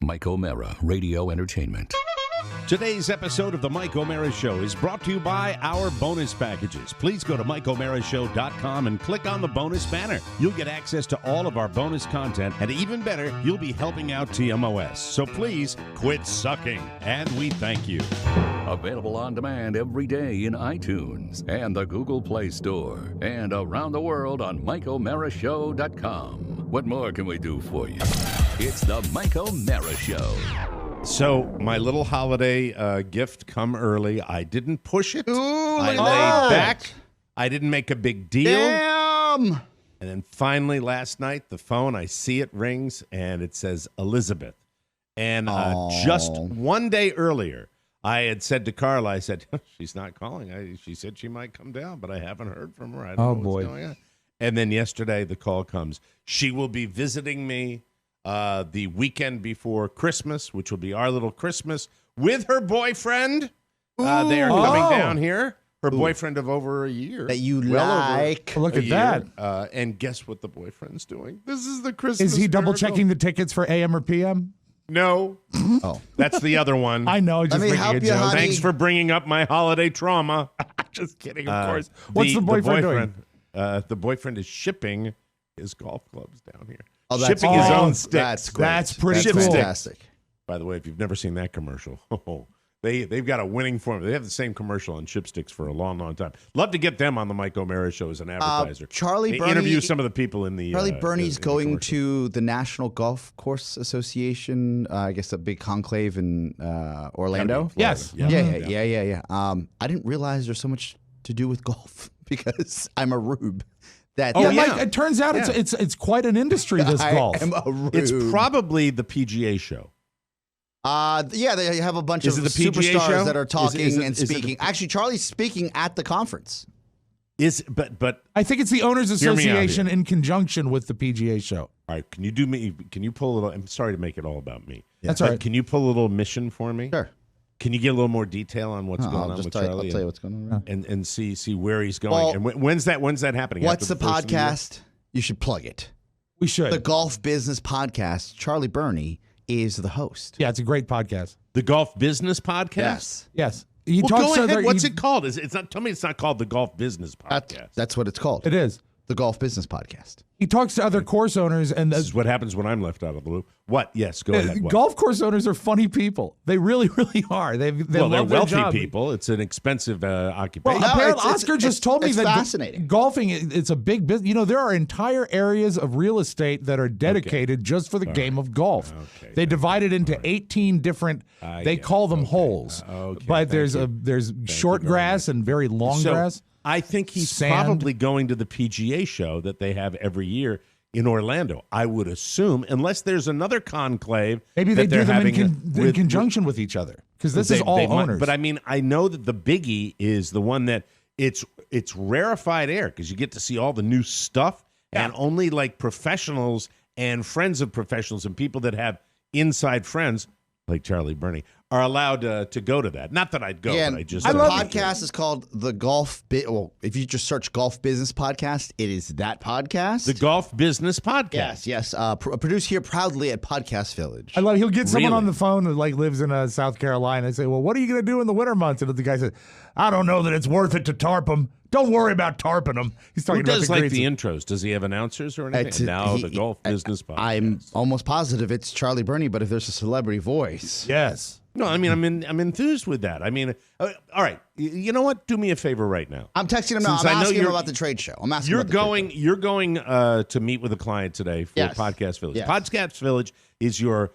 Mike O'Mara, Radio Entertainment. Today's episode of The Mike O'Mara Show is brought to you by our bonus packages. Please go to MikeO'MaraShow.com and click on the bonus banner. You'll get access to all of our bonus content, and even better, you'll be helping out TMOS. So please quit sucking, and we thank you. Available on demand every day in iTunes and the Google Play Store, and around the world on MikeO'MaraShow.com. What more can we do for you? It's the Mike O'Mara Show. So my little holiday gift come early. I didn't push it. I laid back. I didn't make a big deal. Damn! And then finally last night, the phone, I see it rings, and it says Elizabeth. And just one day earlier, I had said to Carla, I said, she's not calling. She said she might come down, but I haven't heard from her. I don't know what's going on. And then yesterday, the call comes. She will be visiting me the weekend before Christmas, which will be our little Christmas, with her boyfriend. They are coming down here. Her boyfriend of over a year. That you like. Look at that. And guess what the boyfriend's doing? This is the Christmas Is he double miracle. checking the tickets for AM or PM? No. Oh. That's the other one. I know. Just Let me making help a you, joke. honey. Thanks for bringing up my holiday trauma. Just kidding, of course. What's the boyfriend doing? The boyfriend is shipping his golf clubs down here. Oh, that's shipping his awesome. own sticks. That's great. That's pretty That's cool. fantastic. By the way, if you've never seen that commercial, they've got a winning formula. They have the same commercial on chipsticks for a long, long time. Love to get them on the Mike O'Mara Show as an advertiser. Charlie Burney interview some of the people in the. Charlie Burney's in the going commercial. to the National Golf Course Association. I guess a big conclave in Orlando. Yes. Yeah. I didn't realize there's so much to do with golf because I'm a rube. Yeah, yeah. Mike, it turns out it's quite an industry, this golf. I am a rube. It's probably the PGA show. Yeah, they have a bunch Is of it the PGA superstars show? that are talking Is it and the- speaking. Actually, Charlie's speaking at the conference. But I think it's the Owners Hear me out Association here. in conjunction with the PGA show. all right, can you pull a little? I'm sorry to make it all about me. That's But all right. Can you pull a little mission for me? Sure. Can you get a little more detail on what's going on with Charlie? I'll tell you what's going on. and see where he's going. Well, and when's that happening? What's After the first of year? podcast? You should plug it. We should. The Golf Business Podcast. Charlie Burney is the host. Yeah, it's a great podcast. The Golf Business Podcast. Yes. He Well, talks go to ahead. other- What's he- it called? It's not. Tell me it's not called the Golf Business Podcast. That's what it's called. It is. The Golf Business Podcast. He talks to other course owners, and This is what happens when I'm left out of the loop. What? Yes, go ahead. What? golf course owners are funny people. They really, really are. They They're love their wealthy job. people. It's an expensive Well, occupation. No, apparently, it's- Oscar just told me it's that fascinating. golfing, it's a big business. You know, there are entire areas of real estate that are dedicated just for the game of golf. Okay. They divide it into 18 different. I They get call it. them Okay. holes. Okay. But Thank there's you short very grass and very long So, grass. I think he's Sand. probably going to the PGA show that they have every year in Orlando. I would assume, unless there's another conclave. Maybe they that do they're them in, having in conjunction with each other because this is all they might- owners. But I mean, I know that the biggie is the one that it's rarefied air because you get to see all the new stuff, and only like professionals and friends of professionals and people that have inside friends like Charlie Burney are allowed to go to that. Not that I'd go, Yeah, but I just the think podcast is called the Golf. Well, if you just search Golf Business Podcast, it is that podcast. the Golf Business Podcast. Yes. Produced here proudly at Podcast Village. I love. He'll get someone Really? on the phone who like lives in South Carolina and say, "Well, what are you going to do in the winter months?" And the guy says, "I don't know that it's worth it to tarp them. Don't worry about tarping them." He's talking Who about does the like greens. the intros? Does he have announcers or anything? It's- Now he- the Golf Business Podcast. I'm almost positive it's Charlie Burney, but if there's a celebrity voice, Yes. No, I mean I'm enthused with that. I mean, all right. You know what? Do me a favor right now. I'm texting him now. Since I I'm know asking him you're- about the trade show. I'm asking. You're about the trade show. going to meet with a client today for Yes. Podcast Village. Yes. Podcast Village is your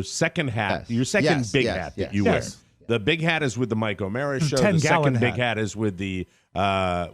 second hat, Yes. your second Yes, big yes, hat yes. that you Yes. wear. The big hat is with the Mike O'Mara Show. The 10-gallon second big hat. hat is with the Podcast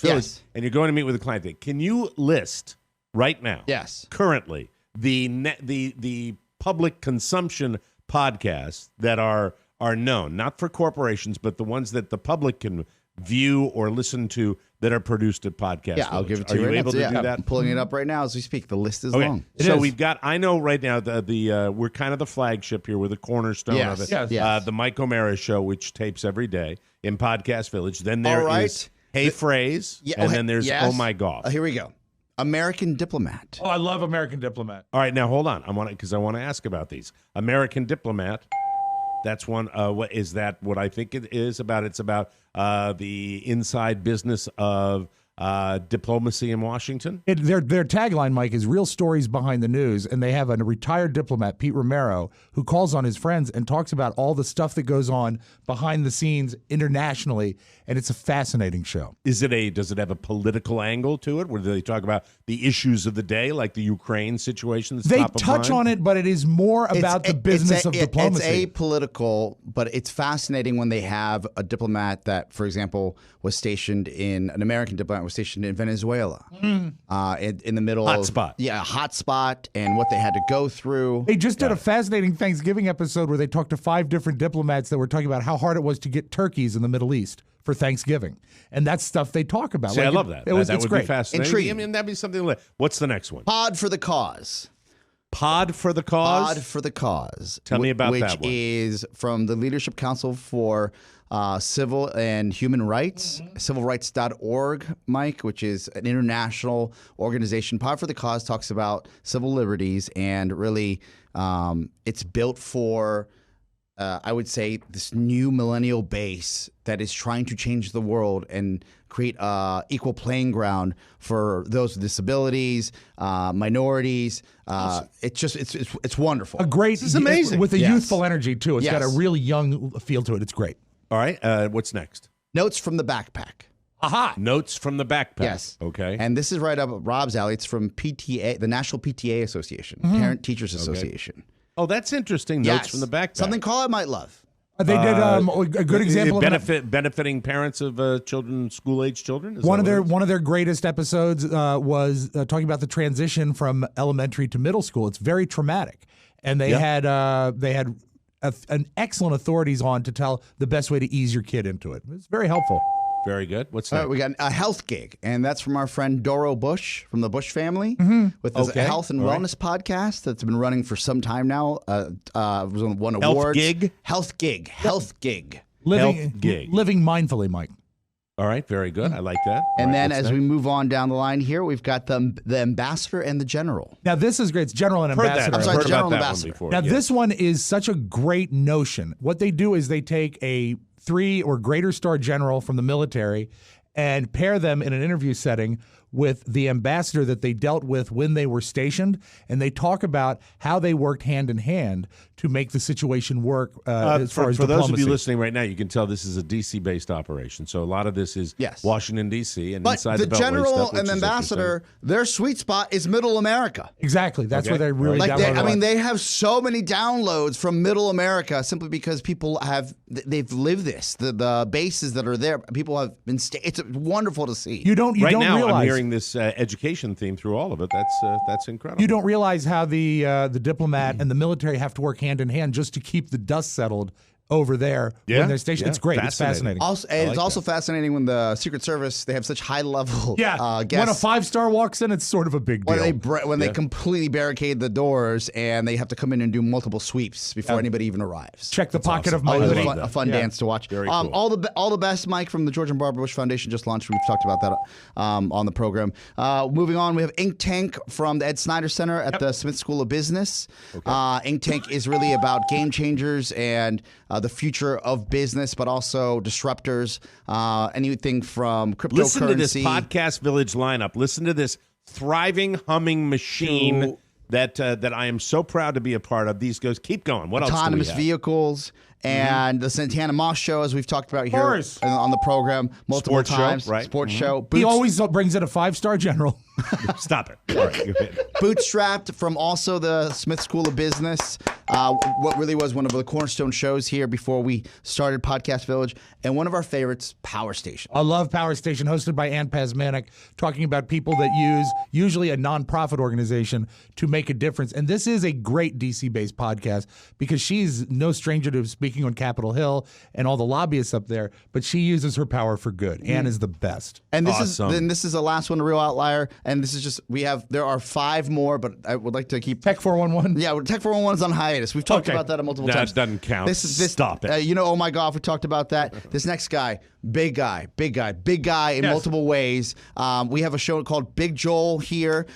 Village. Yes. And you're going to meet with a client today. Can you list right now? Yes. Currently, the public consumption podcasts that are known, not for corporations, but the ones that the public can view or listen to that are produced at Podcast Yeah, I'll Village. give it to Are you you right able now. to Yeah, do I'm that? pulling it up right now as we speak. The list is Okay. long. So is. we've got, I know right now we're kind of the flagship here. We're the cornerstone Yes, of it. yes, yes. The Mike O'Mara Show, which tapes every day in Podcast Village. Then there All right. is Hey Phrase, Yeah, and hey- then there's yes. Oh My Golf. Here we go. American Diplomat. Oh, I love American Diplomat. All right, now hold on. I want to ask about these. American Diplomat. That's one. What is that? What I think it is about? It's about the inside business of diplomacy in Washington. Their tagline, Mike, is real stories behind the news, and they have a retired diplomat, Pete Romero, who calls on his friends and talks about all the stuff that goes on behind the scenes internationally, and it's a fascinating show. Does it have a political angle to it, where they talk about the issues of the day, like the Ukraine situation? That's They top of touch mind? on it, but it is more about the business of diplomacy. It's apolitical, but it's fascinating when they have a diplomat that, for example, was stationed in an American diplomat was stationed in Venezuela, in the middle Hot of spot. Yeah, a hot spot, and what they had to go through. They just did a fascinating Thanksgiving episode where they talked to 5 different diplomats that were talking about how hard it was to get turkeys in the Middle East for Thanksgiving, and that's stuff they talk about. See, I love that. That It's would great. be fascinating. Intriguing. I mean, that'd be something like. What's the next one? Pod for the Cause. Pod for the Cause. Pod for the Cause. Tell me about which that one. Which is from the Leadership Council for Civil and Human Rights, civilrights.org, Mike, which is an international organization. Pod for the Cause talks about civil liberties, and really it's built for, I would say, this new millennial base that is trying to change the world and create equal playing ground for those with disabilities, minorities. It's wonderful. This is amazing. with a Yes. youthful energy too. It's got a Yes. really young feel to it. It's great. All right. What's next? Notes from the Backpack. Aha! Notes from the Backpack. Yes. Okay. And this is right up Rob's alley. It's from PTA, the National PTA Association, Parent Teachers Association. Oh, that's interesting. Notes from the Backpack. Something Carla might love. They did a good example of benefiting parents of school-age children. Is one that of what it is? their greatest episodes was talking about the transition from elementary to middle school. It's very traumatic, and they had an excellent authorities on to tell the best way to ease your kid into it. It's very helpful. Very good. What's All that? right, we got a health gig, and that's from our friend Doro Bush from the Bush family with this Okay. health and All right. wellness podcast that's been running for some time now. Won Health awards. gig? Health gig. Health gig. Health gig. Living mindfully, Mike. All right. Very good. I like that. And All right, then what's as we next? move on down the line here, we've got the ambassador and the general. Now this is great. It's general and Heard that. ambassador. I'm I've sorry, heard General about that Ambassador. one before. Now, yeah. this one is such a great notion. What they do is they take a 3 or greater star general from the military and pair them in an interview setting with the ambassador that they dealt with when they were stationed, and they talk about how they worked hand in hand to make the situation work as far as for those of diplomacy. you listening right now, you can tell this is a DC-based operation. So a lot of this is Yes. Washington, D.C. and But inside the the Beltway general stuff, which and the is ambassador, their sweet spot is Middle America. Exactly. That's Okay. where they really Like download a lot. they have so many downloads from Middle America simply because people they've lived this. The bases that are there, people have been. It's wonderful to see. You don't right now, realize I'm hearing this education theme through all of it. That's incredible. You don't realize how the diplomat and the military have to work hand in hand just to keep the dust settled over there Yeah, when they're stationed. yeah. It's great. It's Fascinating. fascinating. Also, and it's also fascinating when the Secret Service they have such high level Yeah, guests. when a 5-star walks in, it's sort of a big deal. When they completely barricade the doors and they have to come in and do multiple sweeps before anybody even arrives. Check the pocket of my Always hoodie. a fun dance to watch. Very cool. All the best, Mike, from the George and Barbara Bush Foundation just launched. We've talked about that on the program. Moving on, we have Ink Tank from the Ed Snyder Center at the Smith School of Business. Ink Tank is really about game changers and the future of business, but also disruptors. Anything from cryptocurrency. Listen to this Podcast Village lineup. Listen to this thriving, humming machine that I am so proud to be a part of. These goes. Keep going. What else do we autonomous have? vehicles and the Santana Moss show, as we've talked about here course. on the program multiple Sports show, times. right? Sports show. He always brings in a 5-star general. Stop it. All right, go ahead. Bootstrapped from also the Smith School of Business. What really was one of the cornerstone shows here before we started Podcast Village, and one of our favorites, Power Station. I love Power Station, hosted by Ann Pasmanik, talking about people that use usually a nonprofit organization to make a difference. And this is a great DC-based podcast because she's no stranger to speaking on Capitol Hill and all the lobbyists up there, but she uses her power for good. Ann is the best. And this Awesome. is the last one, a real outlier. and this is just there are 5 more, but I would like to keep Tech 411. Yeah, Tech 411 is on hiatus. We've talked about that multiple times. That doesn't count. Stop it. Oh my God, we talked about that. This next guy, big guy in multiple ways. We have a show called Big Joel here.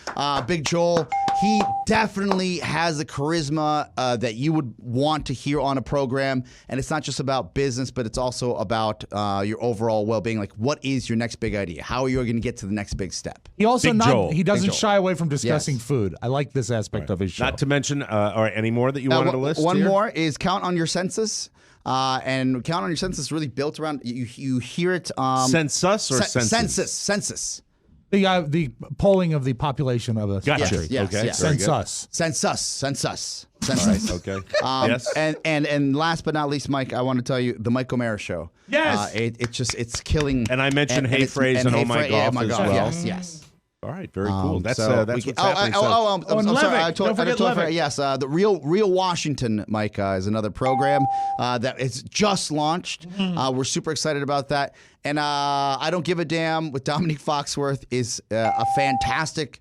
Big Joel, he definitely has the charisma that you would want to hear on a program, and it's not just about business, but it's also about your overall well-being. Like, what is your next big idea? How are you going to get to the next big step? He also he doesn't Joel. shy away from discussing food. I like this aspect of his show. Not to mention, any more that you wanted to list? One here? more is Count on Your Census. And Count on Your Census really built around, you hear it. Census or census? Census. The polling of the population of a country. Yes, okay. yes. Census. Census. Okay. Yes. And last but not least, Mike, I want to tell you the Mike O'Mara show. Yes. It's killing. And I mentioned Hey Phrase and Oh My Golf as well. Yes. All right, very cool. That's what's happening. I'm sorry. I told yes, the Real Washington, Mike, is another program that is just launched. We're super excited about that. And I Don't Give a Damn with Dominique Foxworth is a fantastic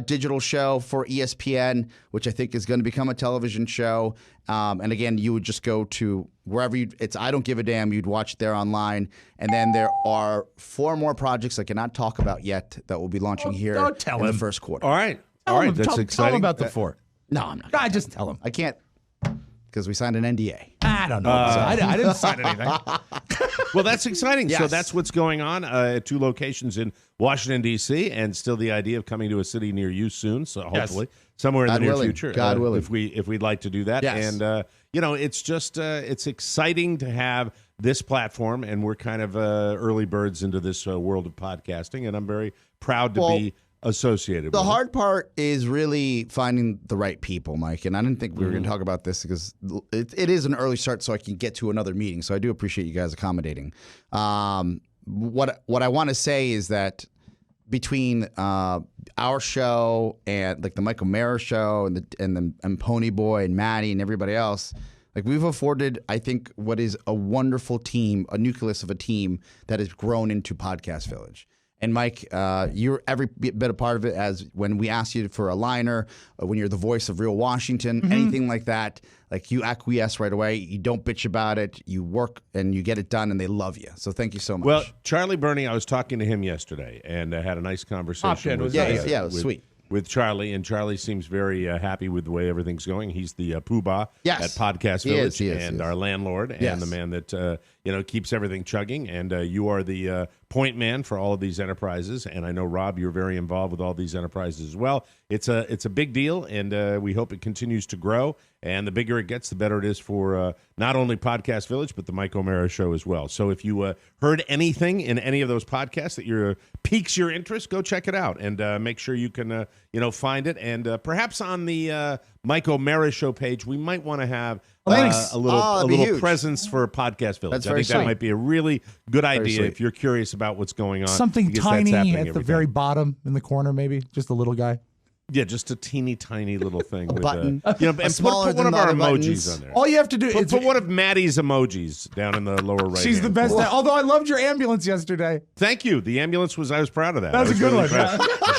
digital show for ESPN, which I think is going to become a television show. And again, you would just go to wherever it's I Don't Give a Damn. You'd watch it there online. And then there are 4 more projects I cannot talk about yet that will be launching here in the first quarter. All right. That's exciting. Tell him about the 4. No, I'm not. God, just tell him. I can't because we signed an NDA. I don't know. I didn't sign anything. Well, that's exciting. Yes. So that's what's going on at 2 locations in Washington, D.C., and still the idea of coming to a city near you soon. So hopefully somewhere in the near future. God willing. If we'd like to do that. Yes. And, it's just it's exciting to have this platform, and we're kind of early birds into this world of podcasting, and I'm very proud to be associated with the hard part is really finding the right people, Mike. And I didn't think we were going to talk about this because it is an early start so I can get to another meeting. So I do appreciate you guys accommodating. What I want to say is that between our show and like the Michael O'Mara show and Pony Boy and Maddie and everybody else, like we've afforded, I think, what is a wonderful team, a nucleus of a team that has grown into Podcast Village. And Mike, you're every bit a part of it. As when we ask you for a liner, when you're the voice of Real Washington, anything like that, like you acquiesce right away. You don't bitch about it. You work and you get it done, and they love you. So thank you so much. Well, Charlie Burney, I was talking to him yesterday, and I had a nice conversation. It was sweet. With Charlie, and Charlie seems very happy with the way everything's going. He's the poobah at Podcast Village and our landlord and the man that keeps everything chugging. And you are the point man for all of these enterprises. And I know, Rob, you're very involved with all these enterprises as well. It's a big deal, and we hope it continues to grow. And the bigger it gets, the better it is for not only Podcast Village, but the Mike O'Mara Show as well. So if you heard anything in any of those podcasts that piques your interest, go check it out and make sure you can find it. And perhaps on the Mike O'Mara Show page, we might want to have a little presence for Podcast Village. I think that might be a really good idea if you're curious about what's going on. Something tiny at the very bottom in the corner, maybe, just a little guy. Yeah, just a teeny tiny little thing with button. And put one of our emojis on there. All you have to do is put one of Maddie's emojis down in the lower right. She's the best. Although I loved your ambulance yesterday. Thank you. The ambulance I was proud of that. That was a good one.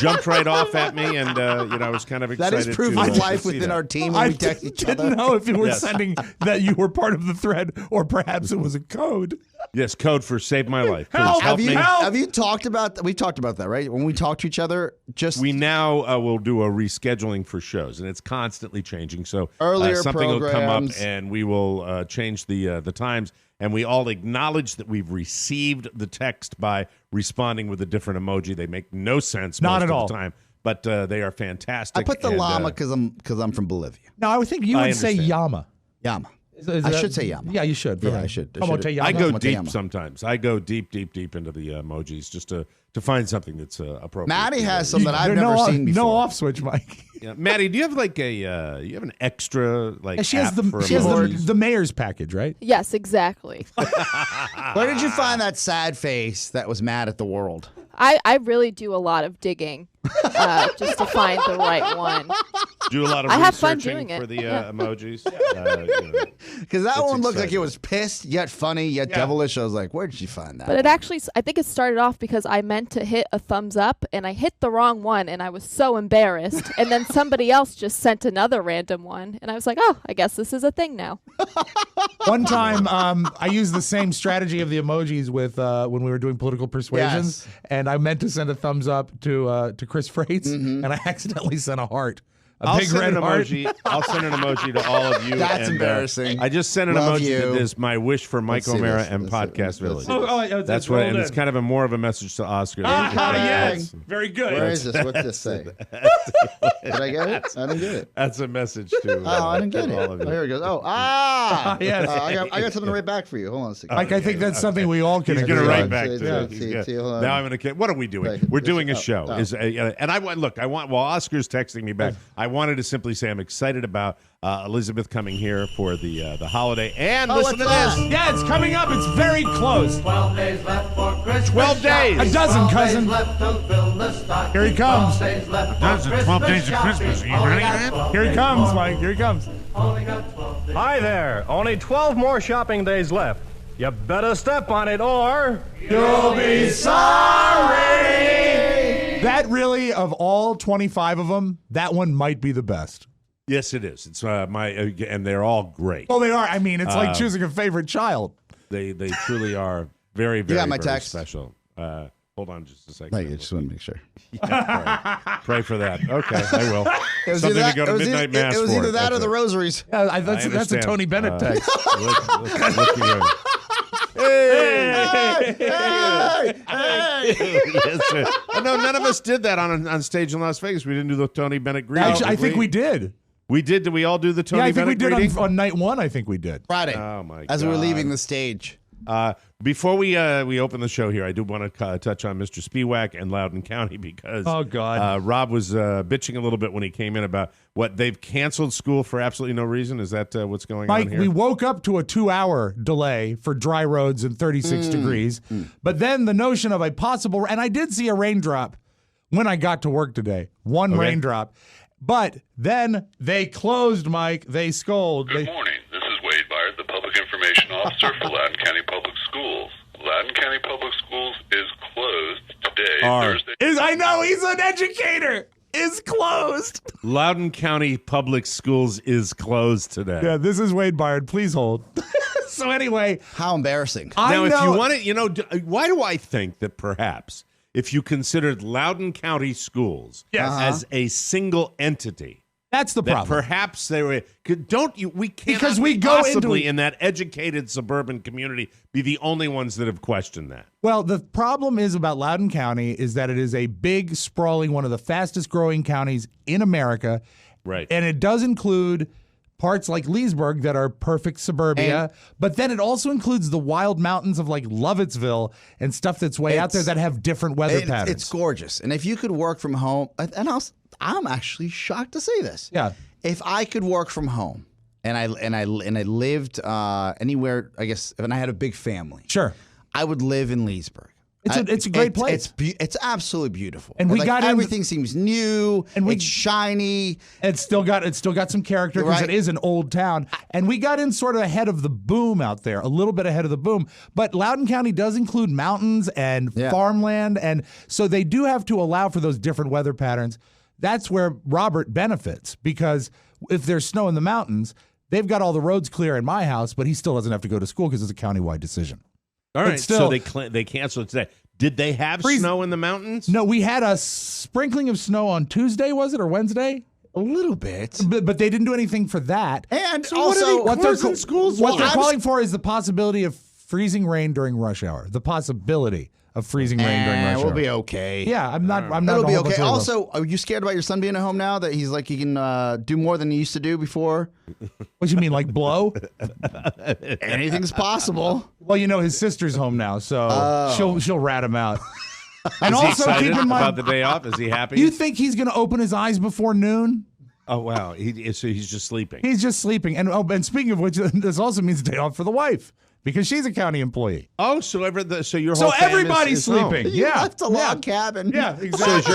Jumped right off at me, and I was kind of excited. That is proof of life within our team when we text each other. I didn't know if you were sending that you were part of the thread, or perhaps it was a code. Yes, code for Save My Life. Help me. Have you talked about that? We talked about that, right? When we talk to each other, we now will do a rescheduling for shows, and it's constantly changing. So earlier something will come up, programs. and we will change the times. And we all acknowledge that we've received the text by responding with a different emoji. They make no sense Not most at of all. the time, but they are fantastic. I put the llama because I'm from Bolivia. No, I would think you would say understand. Yama. Llama. I should say Yama. Yeah, you should. Yeah, I should. I go deep sometimes. I go deep into the emojis just to find something that's appropriate. Maddie has some that I've never seen before. No off switch, Mike. Yeah. Maddie, do you have like you have an extra like? She has app the for she has emojis? the mayor's package, right? Yes, exactly. Where did you find that sad face that was mad at the world? I really do a lot of digging just to find the right one. Do a lot of I have fun researching doing it. for the Yeah. emojis. Because that It's one looked like exciting. it was pissed, yet funny, yet devilish. I was like, where did you find that? But it actually, I think it started off because I meant to hit a thumbs up and I hit the wrong one and I was so embarrassed. And then somebody else just sent another random one. And I was like, oh, I guess this is a thing now. One time, I used the same strategy of the emojis with when we were doing political persuasions, and I meant to send a thumbs up to Chris Freites, and I accidentally sent a heart. I'll Big send red an heart. emoji. I'll send an emoji to all of you. That's and, embarrassing. I just sent an Love emoji you. that is my wish for Mike Let's see O'Mara this. and Let's see. Podcast Let's Village. see this. That's what, and it's kind of a more of a message to Oscar. Yes, very good. Where is this? What's this say? Did I get it? I didn't get it. That's a message to. Oh, I didn't get it. all of Oh, you. here it goes. Oh, Yes. I got something right back for you. Hold on a second. Like, I think that's something we all can He's agree going to on. write back See, to. see, He's see, gonna- hold on. Now I'm going to. What are we doing? Right. We're doing a Oh, show. oh. And I want. Look, I want. While Oscar's texting me back, I wanted to simply say I'm excited about Elizabeth coming here for the holiday. And listen to what's this. that? Yeah, it's coming up. It's very close. 12 days left for Christmas. 12 days. A dozen, cousin. Left to fill the stocking. Here he comes. 12 days left for Dozen, 12 days of shopping. Christmas. Are you Only ready, got man? 12 Here he days comes, more. Mike. Here he comes. Only got 12 days. Hi there. Only 12 more shopping days left. You better step on it or You'll be sorry. That really, of all 25 of them, that one might be the best. Yes, it is. It's and they're all great. Well, they are. I mean, it's like choosing a favorite child. They truly are very, very, got my very text? special. Hold on just a second. Thank you. Just want to make sure. Pray for that. Okay, I will. It was Something either to go that- to it was midnight either- mass It was for. either that or the rosaries. Yeah, that's a understand. Tony Bennett text. Look at you. Yes, sir. No, none of us did that on stage in Las Vegas. We didn't do the Tony Bennett greeting. Actually, I think we did. We did. Did we all do the Tony Yeah, I think Bennett we did greeting? on night one. I think we did. Friday. Oh, my As we were God. leaving the stage. Before we open the show here, I do want to touch on Mr. Spiewak and Loudoun County because Oh, God. Rob was bitching a little bit when he came in about what they've canceled school for absolutely no reason. Is that what's going Mike, on here? we woke up to a 2-hour delay for dry roads and 36 degrees. But then the notion of a possible, and I did see a raindrop when I got to work today. One Okay. raindrop. But then they closed, Mike. They scold. Good morning. This is Wade Byard, the Public Information Officer for Loudoun County Public Schools. Loudoun County Public Schools is closed today, Thursday. I know, he's an educator. Is closed. Loudoun County Public Schools is closed today. Yeah, this is Wade Byard. Please hold. So anyway, How embarrassing. Now, I know. if you want it, why do I think that perhaps if you considered Loudoun County Schools Yes. as a single entity, That's the that problem. perhaps they were we can't Because we go possibly into- in that educated suburban community be the only ones that have questioned that. Well, the problem is about Loudoun County is that it is a big, sprawling, one of the fastest growing counties in America. Right. And it does include parts like Leesburg that are perfect suburbia, but then it also includes the wild mountains of like Lovettsville and stuff that's way out there that have different weather patterns. It's gorgeous. And if you could work from home, and I'm actually shocked to say this. Yeah. If I could work from home and I lived anywhere, I guess, and I had a big family, Sure. I would live in Leesburg. It's a great place. It's absolutely beautiful. And we got in- everything seems new And it's shiny. It's still got some character because Right. it is an old town. And we got in sort of ahead of the boom out there, a little bit ahead of the boom. But Loudoun County does include mountains and farmland. And so they do have to allow for those different weather patterns. That's where Robert benefits because if there's snow in the mountains, they've got all the roads clear in my house, but he still doesn't have to go to school because it's a countywide decision. All But right, still- so they canceled it today. Did they have Freeze- snow in the mountains? No, we had a sprinkling of snow on Tuesday, was it, or Wednesday? A little bit. But they didn't do anything for that. And So what are also, they What they're, closing schools what they're for? calling for is the possibility of freezing rain during rush hour. The possibility of freezing rain during rush we'll hour. be okay. Yeah, I'm not. It'll be a whole okay. bunch of- Also, are you scared about your son being at home now that he's like he can do more than he used to do before? what you mean, like blow? Anything's possible. Well, you know his sister's home now, so she'll rat him out. And Is he also excited keep in about mind, the day off? Is he happy? you think he's going to open his eyes before noon? Oh wow, so he's just sleeping. He's just sleeping. And speaking of which, this also means a day off for the wife. because she's a county employee. Oh, so your whole family everybody's is home. sleeping. You Yeah, left a log cabin. Yeah, exactly. So is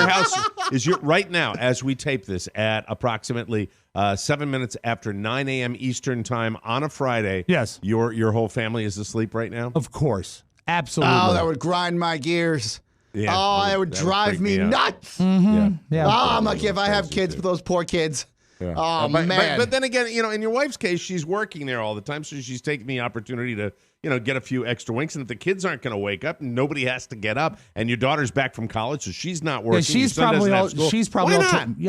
your house right now as we tape this at approximately 7 minutes after 9 a.m. Eastern time on a Friday? Yes. Your whole family is asleep right now? Of course, absolutely. Oh, that would grind my gears. Yeah, Oh, it would that drive freak me out. nuts. Yeah. Oh, I'm lucky if I have kids for those poor kids. Yeah. Oh, man. But then again, in your wife's case, she's working there all the time, so she's taking the opportunity to, get a few extra winks. And if the kids aren't going to wake up, nobody has to get up. And your daughter's back from college, so she's not working. Yeah,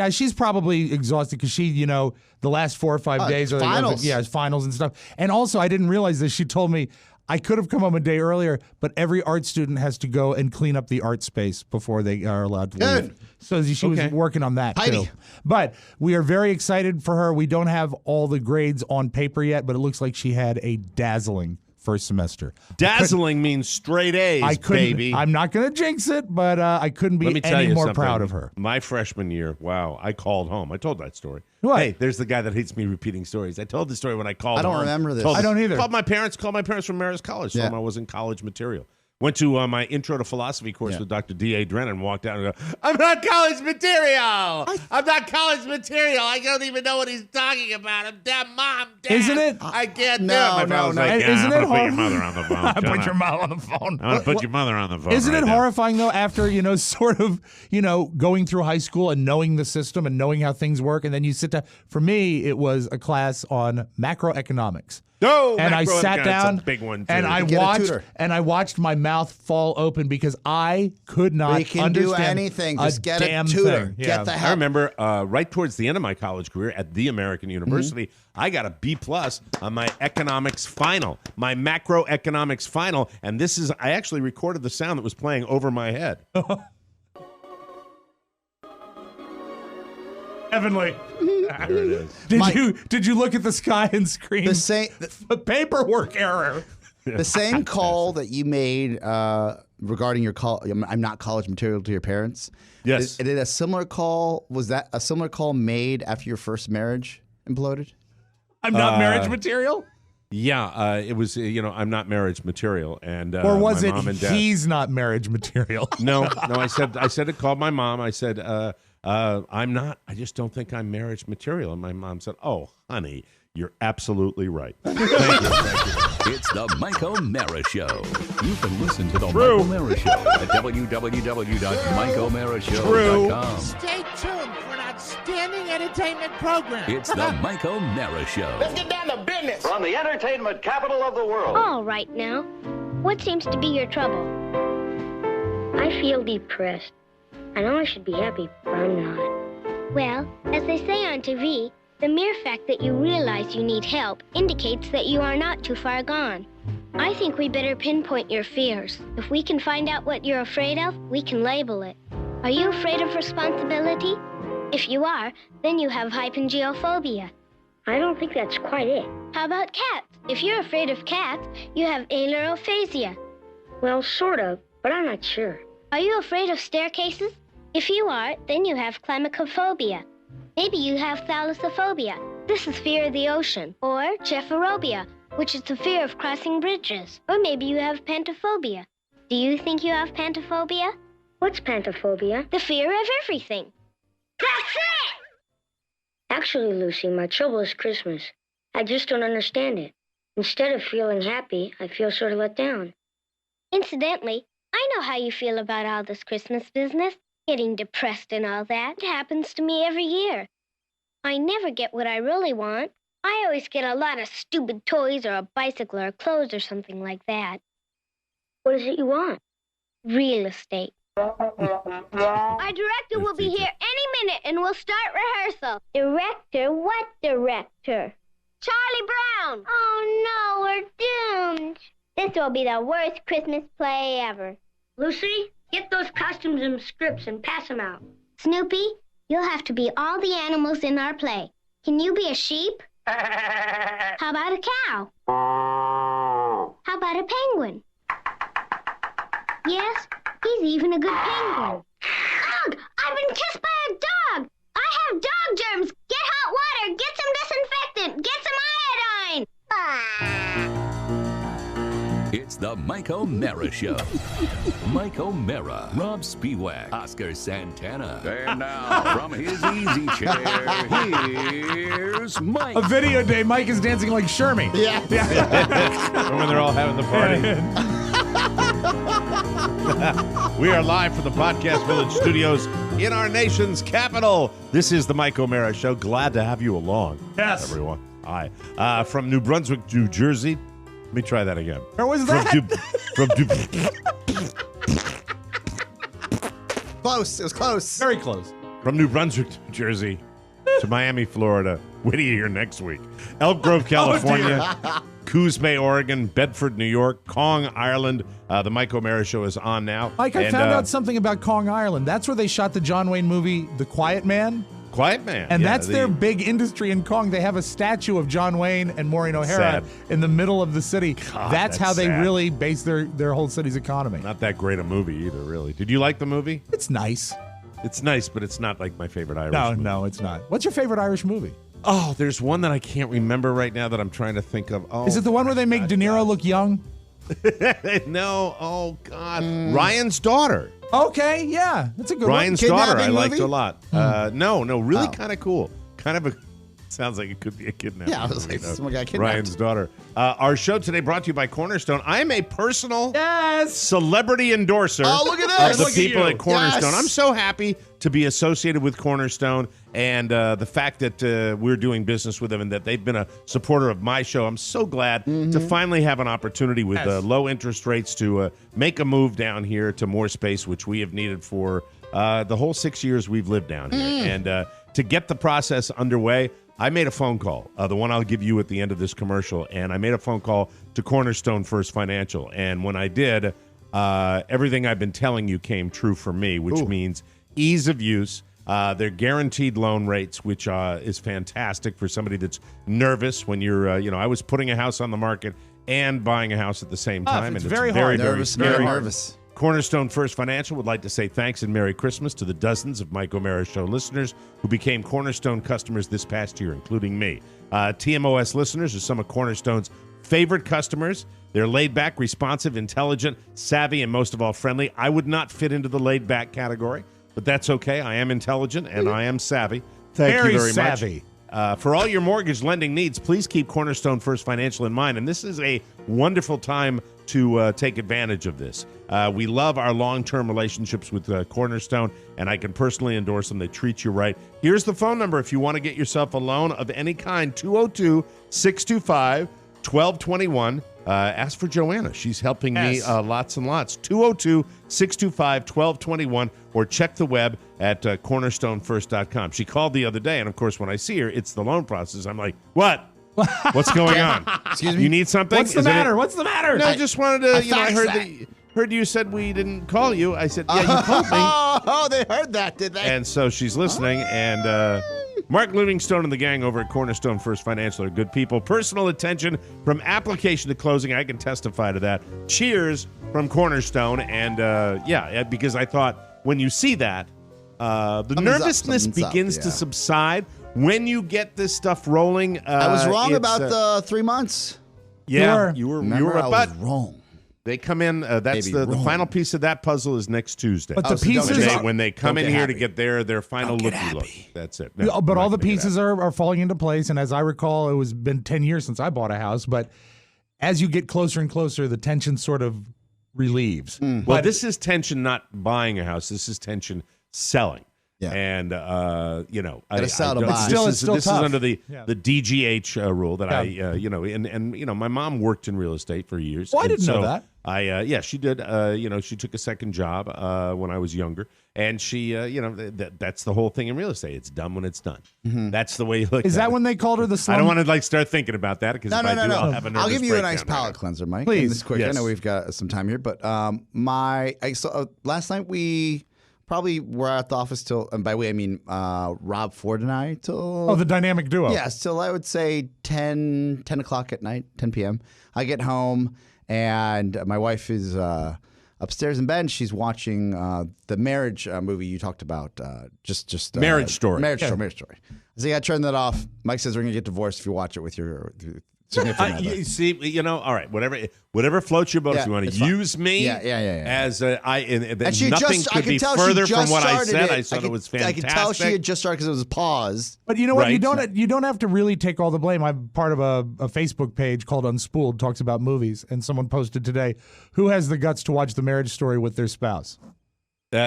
she's probably exhausted because she, the last 4 or 5 days are finals. Finals and stuff. And also, I didn't realize this. She told me I could have come home a day earlier, but every art student has to go and clean up the art space before they are allowed to leave. So she was working on that too. But we are very excited for her. We don't have all the grades on paper yet, but it looks like she had a dazzling first semester. Dazzling means straight A's, baby. I'm not going to jinx it, but I couldn't be any more proud of her. My freshman year, wow, I called home. I told that story. What? Hey, there's the guy that hates me repeating stories. I told the story when I called home. I don't remember this. I don't either. Called my parents from Marist College. Told them I was in college material. Went to my intro to philosophy course with Dr. D.A. Drennan, walked out and go, I'm not college material. I'm not college material. I don't even know what he's talking about. I'm dead, Mom, Dad. Isn't it? I can't do it. No, My no, father's no. like, Isn't I'm it going to put your mother on the phone. Put your mother on the phone. I'm going to put your mother on the phone. Isn't right it now. horrifying, though, after, sort of, going through high school and knowing the system and knowing how things work, and then you sit down. For me, it was a class on macroeconomics. No, and I sat down, big one too. and I watched my mouth fall open because I could not We can understand do anything. Just get a damn tutor. thing. Get the I help. remember right towards the end of my college career at the American University, I got a B+ on my economics final, my macroeconomics final, and I actually recorded the sound that was playing over my head. Heavenly. There it is. Did you look at the sky and scream? The paperwork error. The same call that you made regarding your call, I'm not college material to your parents. Yes. Did a similar call, was that a similar call made after your first marriage imploded? I'm not marriage material? Yeah, it was, I'm not marriage material. And Or was my it mom and dad, he's not marriage material? No, I said it, called my mom. I said, I'm not, I just don't think I'm marriage material. And my mom said, oh, honey, you're absolutely right. Thank you. It's the Mike O'Mara Show. You can listen to the Mike O'Mara Show at www.mikeomarashow.com. Stay tuned for an outstanding entertainment program. It's the Mike O'Mara Show. Let's get down to business. From the entertainment capital of the world. All right now. What seems to be your trouble? I feel depressed. I know I should be happy, but I'm not. Well, as they say on TV, the mere fact that you realize you need help indicates that you are not too far gone. I think we better pinpoint your fears. If we can find out what you're afraid of, we can label it. Are you afraid of responsibility? If you are, then you have hypengiophobia. I don't think that's quite it. How about cats? If you're afraid of cats, you have ailurophasia. Well, sort of, but I'm not sure. Are you afraid of staircases? If you are, then you have clamicophobia. Maybe you have thalassophobia. This is fear of the ocean. Or chephirophobia, which is the fear of crossing bridges. Or maybe you have pantophobia. Do you think you have pantophobia? What's pantophobia? The fear of everything. That's it! Actually, Lucy, my trouble is Christmas. I just don't understand it. Instead of feeling happy, I feel sort of let down. Incidentally, I know how you feel about all this Christmas business. Getting depressed and all that. It happens to me every year. I never get what I really want. I always get a lot of stupid toys or a bicycle or clothes or something like that. What is it you want? Real estate. Our director will be here any minute and we'll start rehearsal. Director? What director? Charlie Brown. Oh no, we're doomed. This will be the worst Christmas play ever. Lucy? Get those costumes and scripts and pass them out. Snoopy, you'll have to be all the animals in our play. Can you be a sheep? How about a cow? How about a penguin? Yes, he's even a good penguin. Ugh! I've been kissed by a dog! I have dog germs! Get hot water! Get some disinfectant! Get some iodine! The Mike O'Mara Show. Mike O'Mara, Robb Spiewak, Oscar Santana. And now, from his easy chair, here's Mike. A video day, Mike is dancing like Shermie. Yeah. When they're all having the party. We are live from the Podcast Village studios in our nation's capital. This is the Mike O'Mara Show. Glad to have you along. Yes. Everyone. Hi. From New Brunswick, New Jersey. Let me try that again. Where was that? Close. It was close. Very close. From New Brunswick, New Jersey to Miami, Florida. Whitty here next week. Elk Grove, California. Coos Bay, Oregon. Bedford, New York. Kong, Ireland. The Mike O'Mara Show is on now. Mike, I found out something about Kong, Ireland. That's where they shot the John Wayne movie, The Quiet Man. Quiet Man. And that's their big industry in Kong. They have a statue of John Wayne and Maureen O'Hara in the middle of the city. God, that's how they sad. really base their whole city's economy. Not that great a movie either, really. Did you like the movie? It's nice. It's nice, but it's not like my favorite Irish movie. No, it's not. What's your favorite Irish movie? Oh, there's one that I can't remember right now that I'm trying to think of. Oh, is it the one where they make De Niro look young? No. Oh, God. Ryan's Daughter. Okay, yeah. That's a good Ryan's one. Daughter I Kidnapping liked movie? a lot. No, really kind of cool. Kind of a... Sounds like it could be a kidnapping. Yeah, I was movie, like, though. someone got kidnapped. Ryan's Daughter. Our show today brought to you by Cornerstone. I am a personal celebrity endorser look at this. of the Look at people you. at Cornerstone. Yes. I'm so happy to be associated with Cornerstone and the fact that we're doing business with them and that they've been a supporter of my show. I'm so glad to finally have an opportunity with low interest rates to make a move down here to more space, which we have needed for the whole 6 years we've lived down here. And to get the process underway, I made a phone call, the one I'll give you at the end of this commercial, and I made a phone call to Cornerstone First Financial. And when I did, everything I've been telling you came true for me, which means ease of use. Their guaranteed loan rates, which is fantastic for somebody that's nervous when you're, I was putting a house on the market and buying a house at the same time. It's and very it's hard. very scary. Very nervous. Cornerstone First Financial would like to say thanks and Merry Christmas to the dozens of Mike O'Mara Show listeners who became Cornerstone customers this past year, including me. TMOS listeners are some of Cornerstone's favorite customers. They're laid-back, responsive, intelligent, savvy, and most of all, friendly. I would not fit into the laid-back category, but that's okay. I am intelligent, and I am savvy. Thank you very savvy. much. For all your mortgage lending needs, please keep Cornerstone First Financial in mind, and this is a wonderful time to take advantage of this. We love our long-term relationships with Cornerstone, and I can personally endorse them. They treat you right. Here's the phone number if you want to get yourself a loan of any kind, 202-625-1221. Ask for Joanna. She's helping me lots and lots. 202-625-1221, or check the web at cornerstonefirst.com. She called the other day, and of course, when I see her, it's the loan process. I'm like, what? What's going on? Excuse me? You need something? What's the matter? What's the matter? No, I just wanted to, I faxed heard you said we didn't call you. I said, yeah, you called me. Oh, they heard that, did they? And so she's listening, and Mark Livingstone and the gang over at Cornerstone First Financial are good people. Personal attention from application to closing. I can testify to that. Cheers from Cornerstone. And, because I thought when you see that, the nervousness begins to subside when you get this stuff rolling. I was wrong about the 3 months. Yeah, you were I was wrong. They come in. That's the final piece of that puzzle is next Tuesday. But the pieces when they come in here to get their final looky look. That's it. No, but all the pieces are falling into place. And as I recall, it was been 10 years since I bought a house. But as you get closer and closer, the tension sort of relieves. Well, this is tension not buying a house. This is tension selling. Yeah. And Gotta sell to buy. It's still this tough. is under the DGH rule that my mom worked in real estate for years. Well, I didn't know that. She did. She took a second job when I was younger, and she, that's the whole thing in real estate. It's done when it's done. That's the way you look. Is at that it. when they called her the slum? I don't want to start thinking about that because I'll have a nervous I'll give you a nice breakdown palate cleanser, Mike. Please. And this quick. Yes. I know we've got some time here, but last night we probably were at the office till, and by we I mean Rob Ford and I till. The dynamic duo. Yes, till I would say 10 o'clock at night, 10 p.m. I get home and my wife is upstairs in bed. And she's watching the marriage movie you talked about. Marriage Story. Marriage Story. I say, I turn that off. Mike says we're gonna get divorced if you watch it with your significant other. You see, all right, whatever floats your boat. Yeah, you want it's to fine. use me as and she nothing just, could be further from what I said. I thought it was I fantastic. could tell she had just started because it was paused. But you know what? Right. You don't have to really take all the blame. I'm part of a Facebook page called Unspooled, talks about movies, and someone posted today, who has the guts to watch The Marriage Story with their spouse?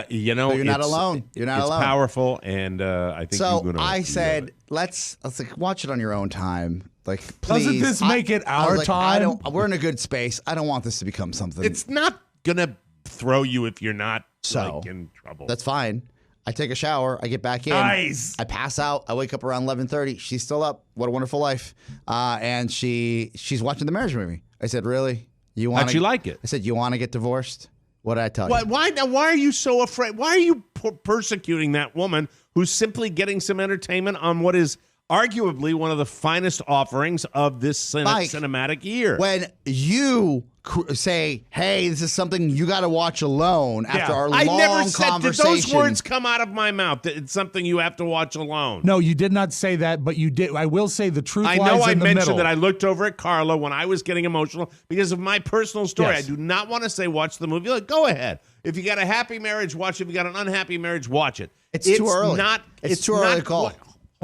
You're not alone. You're not alone. It's powerful, and I think so. you're gonna I said, let's watch it on your own time. Like, please. Doesn't this make it our time? We're in a good space. I don't want this to become something. It's not gonna throw you if you're not in trouble. That's fine. I take a shower. I get back in. Nice. I pass out. I wake up around 11:30. She's still up. What a wonderful life. And she's watching the marriage movie. I said, really? You want? How'd you like it? I said, you want to get divorced? What did I tell you? Why are you so afraid? Why are you persecuting that woman who's simply getting some entertainment on what is arguably one of the finest offerings of this cinematic year? When you say, hey, this is something you got to watch alone after our long conversation. I never said, did those words come out of my mouth? That it's something you have to watch alone. No, you did not say that, but you did. I will say the truth lies in the middle. I know I mentioned that I looked over at Carla when I was getting emotional because of my personal story. Yes. I do not want to say watch the movie. Like, go ahead. If you got a happy marriage, watch it. If you got an unhappy marriage, watch it. It's too early. It's too early to call.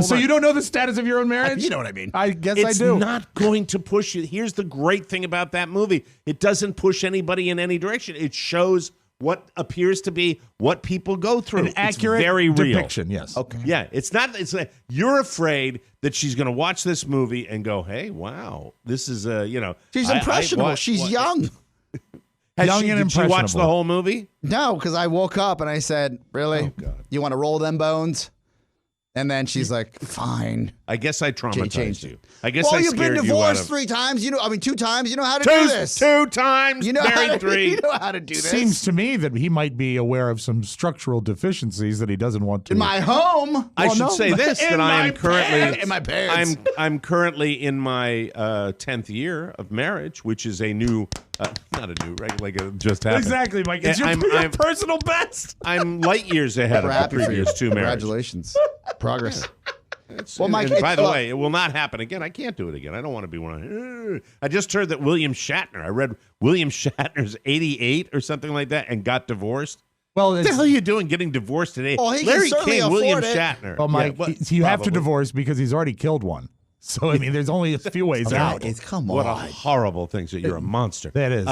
So you don't know the status of your own marriage? You know what I mean. I guess I do. It's not going to push you. Here's the great thing about that movie. It doesn't push anybody in any direction. It shows what appears to be what people go through. An accurate it's very real. depiction, yes. Okay. Yeah, it's not. It's like you're afraid that she's going to watch this movie and go, "Hey, wow, this is She's impressionable. She's young. Did she watch the whole movie? No, because I woke up and I said, "Really? You want to roll them bones?" And then she's like, "Fine." I guess I traumatized you. I guess well, I you've been scared divorced you 3 times. 2 times. You know how to do this. 2 times. You know married 3. You know how to do this. Seems to me that he might be aware of some structural deficiencies that he doesn't want to. In my home. I should say this: that I am currently in my parents. I'm currently in my 10th year of marriage, which is a new, not a new, right? Like it just happened. Exactly, Mike. It's your personal best. I'm light years ahead of the previous 2 marriages. Congratulations, progress. Well, Mike, by the way, it will not happen again. I can't do it again. I don't want to be one of. I just heard that William Shatner. I read William Shatner's 88 or something like that, and got divorced. Well, what the hell are you doing getting divorced today? Well, he Larry can certainly King, afford William it. Shatner. Well, Mike, you have to divorce because he's already killed one. So I mean, there's only a few ways out. Come on. What a horrible thing! So you're a monster. That is.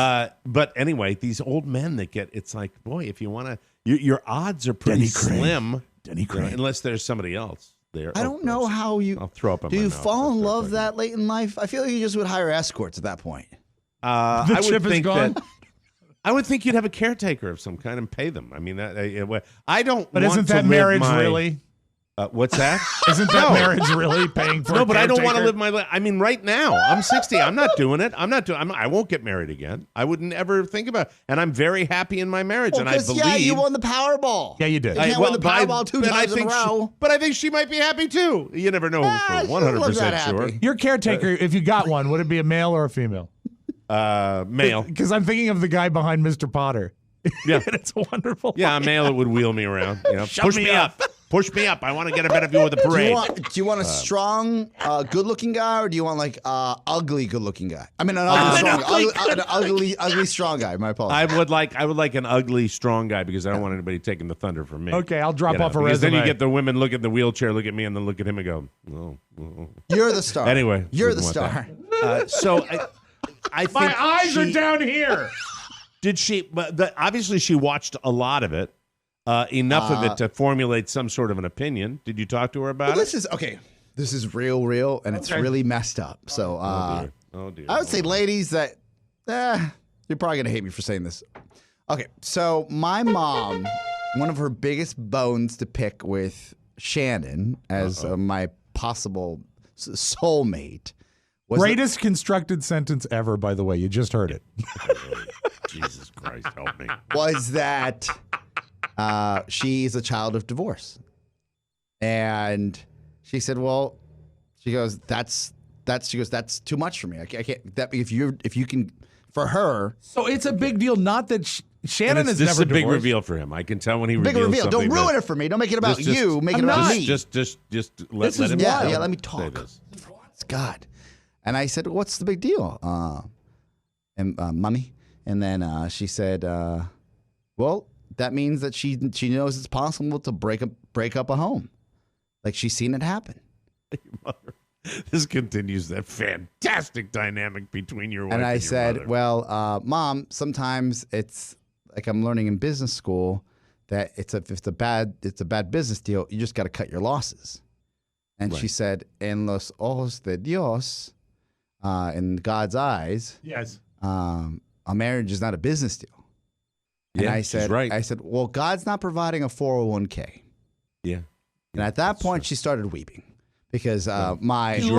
But anyway, these old men that get it's like, boy, if you want to, your odds are pretty slim. Denny Crane. Unless there's somebody else there. I don't know how you. I'll throw up. Do you fall in love that late in life? I feel like you just would hire escorts at that point. I would chip is think gone? that. I would think you'd have a caretaker of some kind and pay them. I mean, I don't. But want isn't to that live marriage my, really? What's that? Isn't that marriage really paying for? No, but I don't want to live. live my. I mean, right now I'm 60. I'm not doing it. I won't get married again. I wouldn't ever think about it. And I'm very happy in my marriage. Well, and I believe. Yeah, you won the Powerball. Yeah, you did. You can't win the Powerball 2 times in a row. But I think she might be happy too. You never know for 100% sure. Your caretaker, if you got one, would it be a male or a female? Male. Because I'm thinking of the guy behind Mr. Potter. Yeah, it's wonderful. Yeah, a male that would wheel me around. Push me up. Push me up. I want to get a better view of the parade. Do you want a strong, good-looking guy, or do you want like ugly, good-looking guy? I mean, an ugly, strong guy. My apologies. I would like an ugly, strong guy because I don't want anybody taking the thunder from me. Okay, I'll drop off a because resume. then you get the women look at the wheelchair, look at me, and then look at him and go, "Oh, you're the star." Anyway, you're the star. So I think my eyes are down here. Did she? But obviously, she watched a lot of it. Enough of it to formulate some sort of an opinion. Did you talk to her about it? This is real, and it's really messed up. So, oh dear. I would say, ladies, that you're probably gonna hate me for saying this. Okay, so my mom, one of her biggest bones to pick with Shannon as my possible soulmate. Greatest constructed sentence ever, by the way. You just heard it. Jesus Christ, help me. Was that she's a child of divorce. And she said, well, she goes, that's too much for me. I can't, that if you can, for her. So it's a big deal. Not that Shannon is never divorced. This is a big reveal for him. I can tell when he reveals big reveal. something. Don't ruin it for me. Don't make it about you. Make it about me. Just let him. Yeah, let me talk. Say this. God. And I said, what's the big deal, Mommy? And then she said, well, that means that she knows it's possible to break up a home. Like she's seen it happen. This continues that fantastic dynamic between your wife and I your said, mother. well, Mom, sometimes it's like I'm learning in business school that if it's a bad business deal, you just got to cut your losses. And she said, en los ojos de Dios, in God's eyes, yes, a marriage is not a business deal. And Yeah, I she's said, right. well, God's not providing a 401k. Yeah. And at that point, she started weeping because You were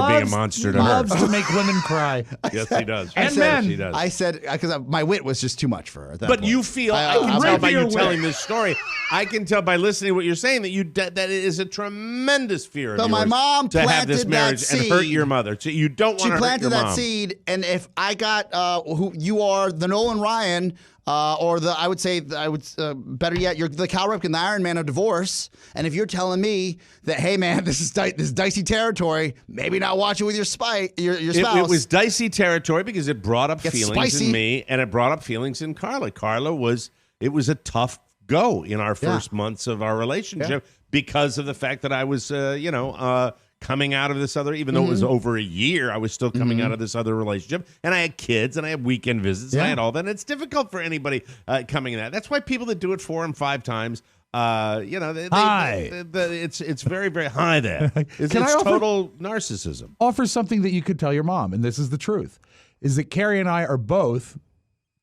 being a monster to her. Loves to make women cry. Yes, he does. And men. He does. I said, because my wit was just too much for her. At that But point. you feel, I can tell rapier by you wit. telling this story, I can tell by listening to what you're saying that it is a tremendous fear of So my yours mom to have this planted marriage that and hurt seed. your mother. So you don't want She to hurt planted your that mom. seed, and if I got who you are, the Nolan Ryan, or better yet, you're the Cal Ripken, the Iron Man of divorce. And if you're telling me that, hey man, this is dicey territory, maybe not watch it with your spouse. It was dicey territory because it brought up Gets feelings spicy. in me, and it brought up feelings in Carla. It was a tough go in our first months of our relationship because of the fact that I was, coming out of this other, even though it was over a year, I was still coming out of this other relationship, and I had kids, and I had weekend visits, and I had all that. And it's difficult for anybody coming in that. That's why people that do it 4 and 5 times, it's very, very high there. It's total narcissism. Offer something that you could tell your mom, and this is the truth, is that Carrie and I are both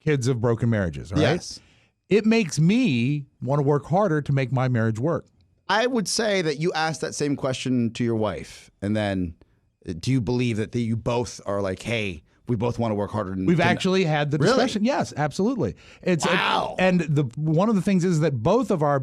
kids of broken marriages, all right? Yes. It makes me want to work harder to make my marriage work. I would say that you asked that same question to your wife, and then do you believe that you both are like, hey, we both want to work harder? We've actually had the discussion. Yes, absolutely. Wow. And one of the things is that both of our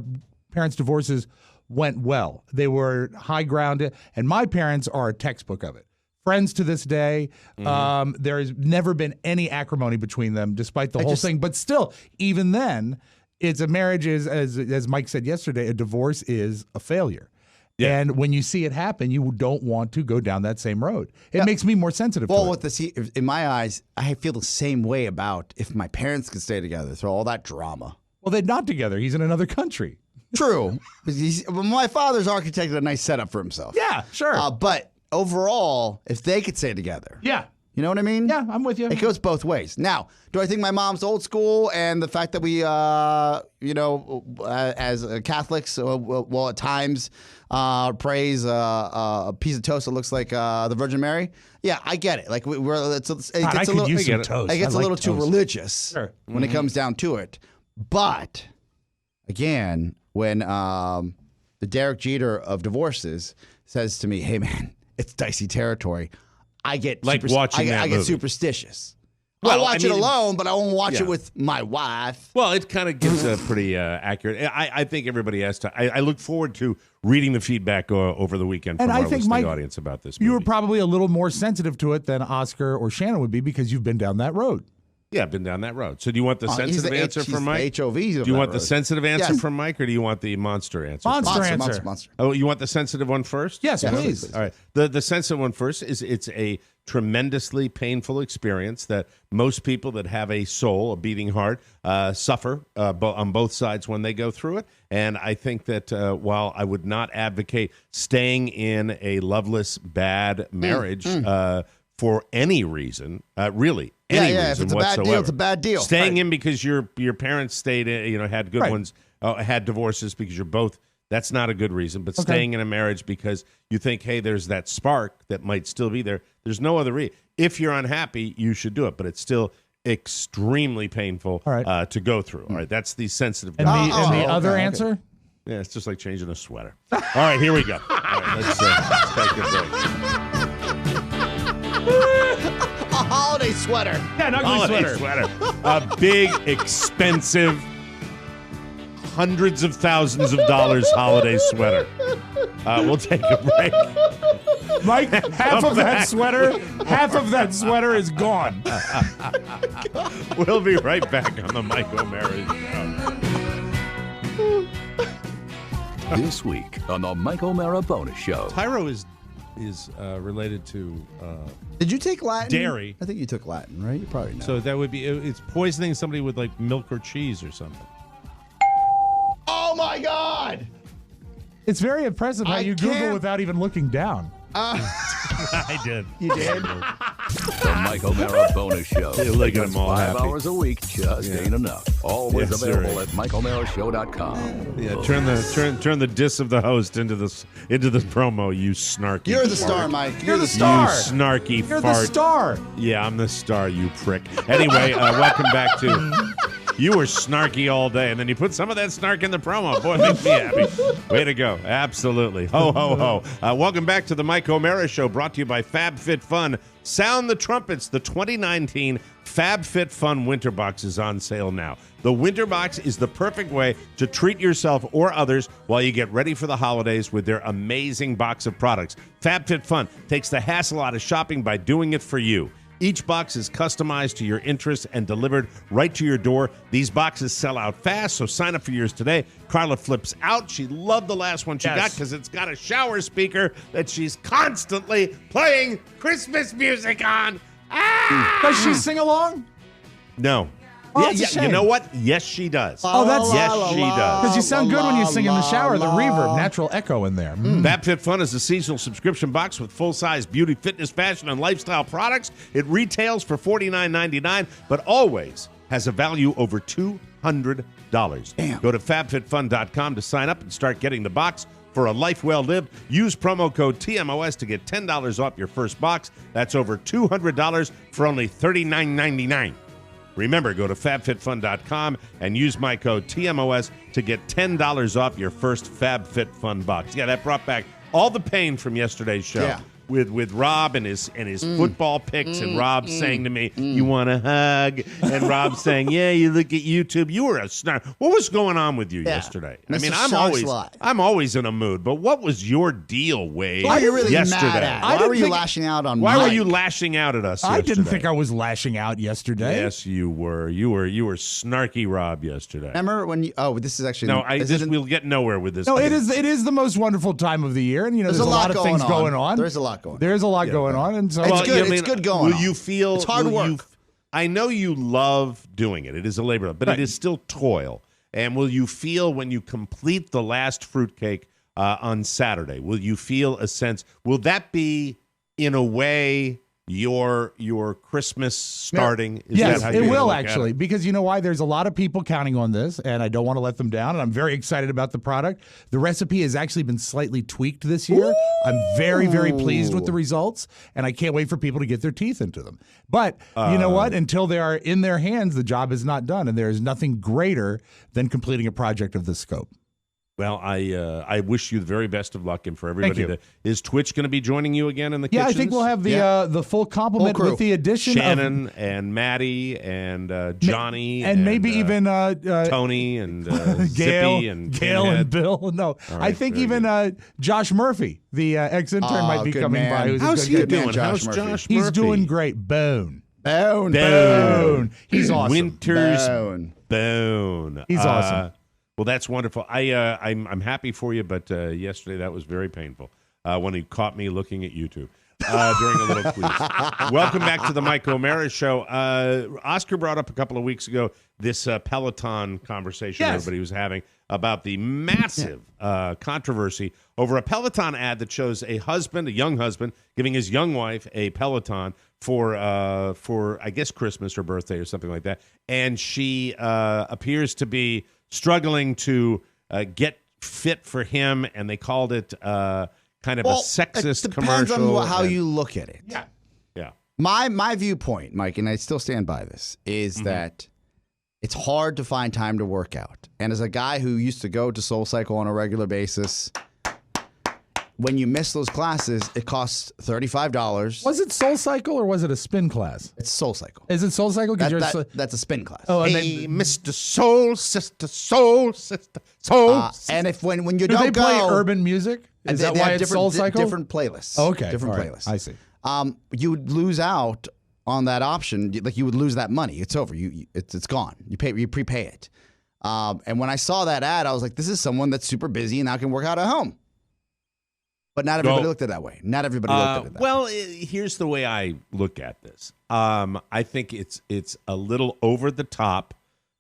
parents' divorces went well. They were high grounded, and my parents are a textbook of it. Friends to this day. There has never been any acrimony between them, despite the whole thing. But still, even then, it's a marriage is, as Mike said yesterday, a divorce is a failure. Yeah. And when you see it happen, you don't want to go down that same road. It makes me more sensitive to it. In my eyes, I feel the same way about if my parents could stay together through all that drama. Well, they're not together. He's in another country. True. My father's architected a nice setup for himself. Yeah, sure. But overall, if they could stay together. Yeah. You know what I mean? Yeah, I'm with you. It goes both ways. Now, do I think my mom's old school and the fact that we, as Catholics, will at times praise a piece of toast that looks like the Virgin Mary? Yeah, I get it. Like it gets a little too religious when it comes down to it. But again, when the Derek Jeter of divorces says to me, "Hey, man, it's dicey territory," I get superstitious. I'll watch it alone, but I won't watch it with my wife. Well, it kind of gives a pretty accurate. I think everybody has to. I look forward to reading the feedback over the weekend from our listening audience about this movie. You were probably a little more sensitive to it than Oscar or Shannon would be because you've been down that road. Yeah, I've been down that road. So do you want the sensitive answer from Mike? HOVs do you want the sensitive answer from Mike, or do you want the monster answer? Monster. Oh, you want the sensitive one first? Yes, please. All right. The sensitive one first is it's a tremendously painful experience that most people that have a soul, a beating heart, suffer on both sides when they go through it. And I think that while I would not advocate staying in a loveless, bad marriage for any reason, really, any reason if it's a whatsoever. bad deal, it's a bad deal. Staying in because your parents stayed, had good ones, had divorces because you're both. That's not a good reason. But staying in a marriage because you think, hey, there's that spark that might still be there. There's no other reason. If you're unhappy, you should do it. But it's still extremely painful to go through. All right, that's the sensitive. And the other answer? Yeah, it's just like changing a sweater. All right, here we go. All right, let's take a break. A holiday sweater. Yeah, an ugly sweater. A big, expensive, hundreds of thousands of dollars holiday sweater. We'll take a break. Mike, half of that sweater is gone. We'll be right back on the Mike O'Mara Show. This week on the Mike O'Mara Bonus Show. Tyro is is related to Did you take Latin? dairy. I think you took Latin, right? You probably know. So that would be it's poisoning somebody with like milk or cheese or something. Oh my God! It's very impressive how you Google without even looking down. I did. You did? The Mike O'Mara Bonus Show. Hey, look at Because them all 5 happy. hours a week just ain't enough. Always Yes, available sir. at MikeO'MaraShow.com. Yeah, turn the diss of the host into the promo. You snarky. You're the fart. star, Mike. You're the star. You snarky You're fart. the star. Yeah, I'm the star. You prick. Anyway, welcome back to. You were snarky all day, and then you put some of that snark in the promo. Boy, it makes me happy. Way to go. Absolutely. Ho, ho, ho. Welcome back to the Mike O'Mara Show, brought to you by FabFitFun. Sound the trumpets. The 2019 FabFitFun Winter Box is on sale now. The Winter Box is the perfect way to treat yourself or others while you get ready for the holidays with their amazing box of products. FabFitFun takes the hassle out of shopping by doing it for you. Each box is customized to your interests and delivered right to your door. These boxes sell out fast, so sign up for yours today. Carla flips out. She loved the last one she got because it's got a shower speaker that she's constantly playing Christmas music on. Does she sing along? No. Oh, Yeah, that's a yeah, you shame. know what? Yes, she does. Oh, that's yes, she does. because you sound good when you sing in the shower. The reverb, natural echo in there. FabFitFun is a seasonal subscription box with full-size beauty, fitness, fashion, and lifestyle products. It retails for $49.99, but always has a value over $200. Damn. Go to FabFitFun.com to sign up and start getting the box for a life well lived. Use promo code TMOS to get $10 off your first box. That's over $200 for only $39.99. Remember, go to FabFitFun.com and use my code TMOS to get $10 off your first FabFitFun box. Yeah, that brought back all the pain from yesterday's show. Yeah. With Robb and his football picks, and Robb saying to me, "You want a hug?" And Robb saying, "Yeah, you look at YouTube." You were a snark. What was going on with you yesterday? I mean, Mr. I'm always in a mood, but what was your deal, Wade? Why are you really yesterday? mad at? Why were you lashing out on Why Mike? were you lashing out at us? I yesterday? didn't think I was lashing out yesterday. Yes, you were. You were snarky Robb yesterday. Remember when you... Oh, this is actually... No, we'll get nowhere with this. No, it is the most wonderful time of the year, and there's a lot of things going on. There's a lot going on. There's a lot going on, and so It's good. I mean, It's good going Will on. you feel... It's hard work. I know you love doing it. It is a labor, but it is still toil. And will you feel when you complete the last fruitcake on Saturday, will you feel a sense... Will that be, in a way... Your Christmas starting? Is yes, that how it you will look at actually, it? because you know why? There's a lot of people counting on this, and I don't want to let them down, and I'm very excited about the product. The recipe has actually been slightly tweaked this year. I'm very, very pleased with the results, and I can't wait for people to get their teeth into them. But you know what? Until they are in their hands, the job is not done, and there is nothing greater than completing a project of this scope. Well, I wish you the very best of luck, and for everybody Thank you. Is Twitch going to be joining you again in the Yeah, kitchens? I think we'll have the full complement Full crew. with the addition Shannon of and Maddie and Johnny and maybe even Tony and Zippy and Gail Pinhead. and Bill. No, All I right, think very even Josh Murphy, the ex-intern, might be good coming man. by. Who's a How's good he guy. doing? Josh How's Murphy. Josh He's Murphy? doing great. Bone. Bone. He's awesome. Winter's Bone. Bone. He's awesome. Well, that's wonderful. I'm happy for you, but yesterday that was very painful when he caught me looking at YouTube during a little quiz. Welcome back to the Mike O'Mara Show. Oscar brought up a couple of weeks ago this Peloton conversation everybody was having about the massive controversy over a Peloton ad that shows a young husband, giving his young wife a Peloton for I guess Christmas or birthday or something like that, and she appears to be struggling to get fit for him, and they called it kind of a sexist it depends commercial. on how you look at it. Yeah. My viewpoint, Mike, and I still stand by this, is that it's hard to find time to work out. And as a guy who used to go to SoulCycle on a regular basis, when you miss those classes, it costs $35. Was it SoulCycle or was it a spin class? It's SoulCycle. Is it SoulCycle? That's a spin class. Oh, and Hey, Mr. Soul Sister, Soul Sister, Soul Sister. And if when you do don't they play go, urban music? Is that they why have it's different, SoulCycle? different playlists. Oh, okay, different all right. playlists. I see. You would lose out on that option. Like you would lose that money. It's over. It's gone. You prepay it. And when I saw that ad, I was like, this is someone that's super busy and now can work out at home. But not everybody looked at it that way. Not everybody looked at it that way. Well, here's the way I look at this. I think it's a little over the top,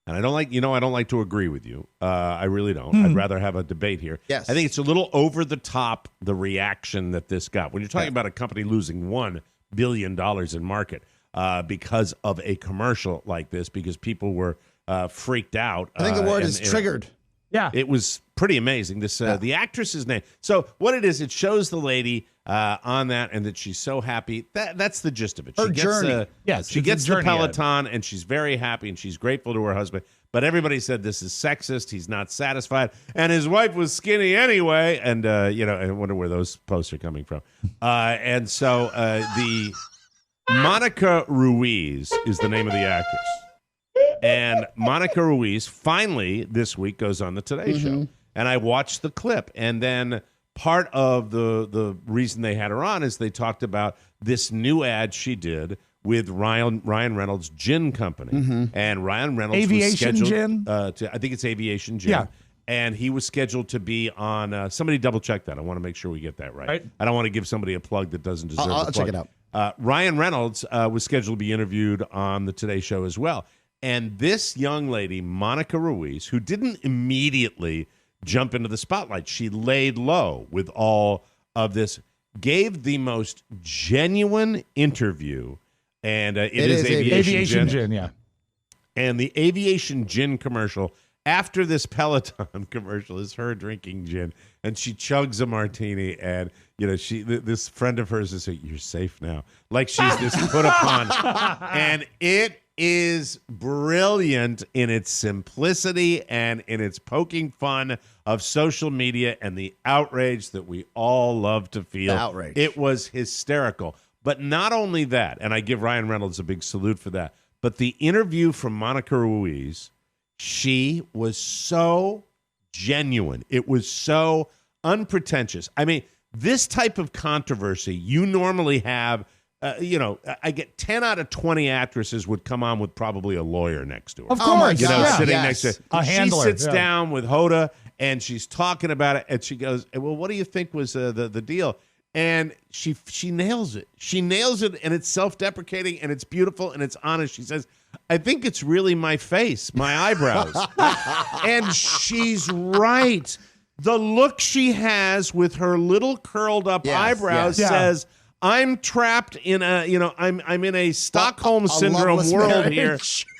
and I don't like to agree with you. I really don't. I'd rather have a debate here. Yes. I think it's a little over the top, the reaction that this got. When you're talking about a company losing $1 billion in market because of a commercial like this, because people were freaked out. I think the word is triggered. Yeah. It was pretty amazing. This the actress's name. So what it is, it shows the lady on that, and that she's so happy. That's the gist of it. Her journey. Yes, she it's gets a the journey Peloton, and she's very happy, and she's grateful to her husband. But everybody said this is sexist. He's not satisfied, and his wife was skinny anyway. And I wonder where those posts are coming from. And so the Monica Ruiz is the name of the actress. And Monica Ruiz finally this week goes on the Today Show. And I watched the clip. And then part of the reason they had her on is they talked about this new ad she did with Ryan Reynolds' gin company. And Ryan Reynolds Aviation was scheduled Gin? I think it's Aviation Gin. Yeah. And he was scheduled to be on somebody double check that. I want to make sure we get that right. I don't want to give somebody a plug that doesn't deserve I'll the check plug. it out. Ryan Reynolds was scheduled to be interviewed on the Today Show as well. And this young lady, Monica Ruiz, who didn't immediately jump into the spotlight, she laid low with all of this, gave the most genuine interview. And it is Aviation Gin, yeah. And the Aviation Gin commercial, after this Peloton commercial, is her drinking gin. And she chugs a martini, and this friend of hers is like, "You're safe now," like she's this put upon, and it is brilliant in its simplicity and in its poking fun of social media and the outrage that we all love to feel. The outrage. It was hysterical. But not only that, and I give Ryan Reynolds a big salute for that, but the interview from Monica Ruiz, she was so genuine. It was so unpretentious. I mean, this type of controversy, you normally have, I get 10 out of 20 actresses would come on with probably a lawyer next to her. Of course. Sitting next to her. A handler. She sits down with Hoda, and she's talking about it, and she goes, "Well, what do you think was the deal?" And she nails it. She nails it, and it's self-deprecating, and it's beautiful, and it's honest. She says, "I think it's really my face, my eyebrows." And she's right. The look she has with her little curled up eyebrows says, "I'm trapped in I'm in a Stockholm syndrome world here."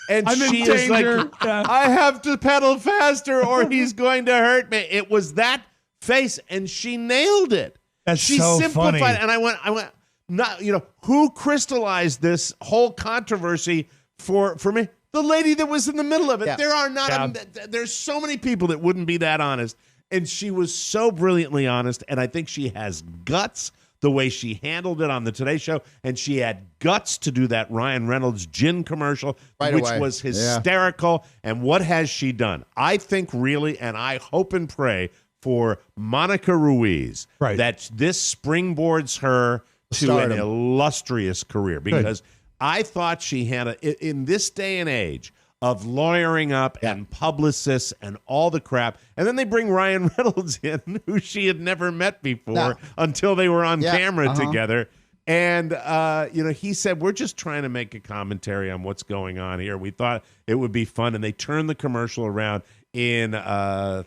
And she is like, "I have to pedal faster or he's going to hurt me." It was that face, and she nailed it. She so simplified funny. it. And I went, not, who crystallized this whole controversy for me? The lady that was in the middle of it. Yeah. There are not, there's so many people that wouldn't be that honest. And she was so brilliantly honest. And I think she has guts the way she handled it on the Today Show. And she had guts to do that Ryan Reynolds gin commercial, which was hysterical. Yeah. And what has she done? I think really, and I hope and pray for Monica Ruiz, that this springboards her to an illustrious career, because I thought she had in this day and age of lawyering up and publicists and all the crap, and then they bring Ryan Reynolds in, who she had never met before until they were on camera together. And, he said, "We're just trying to make a commentary on what's going on here. We thought it would be fun." And they turned the commercial around in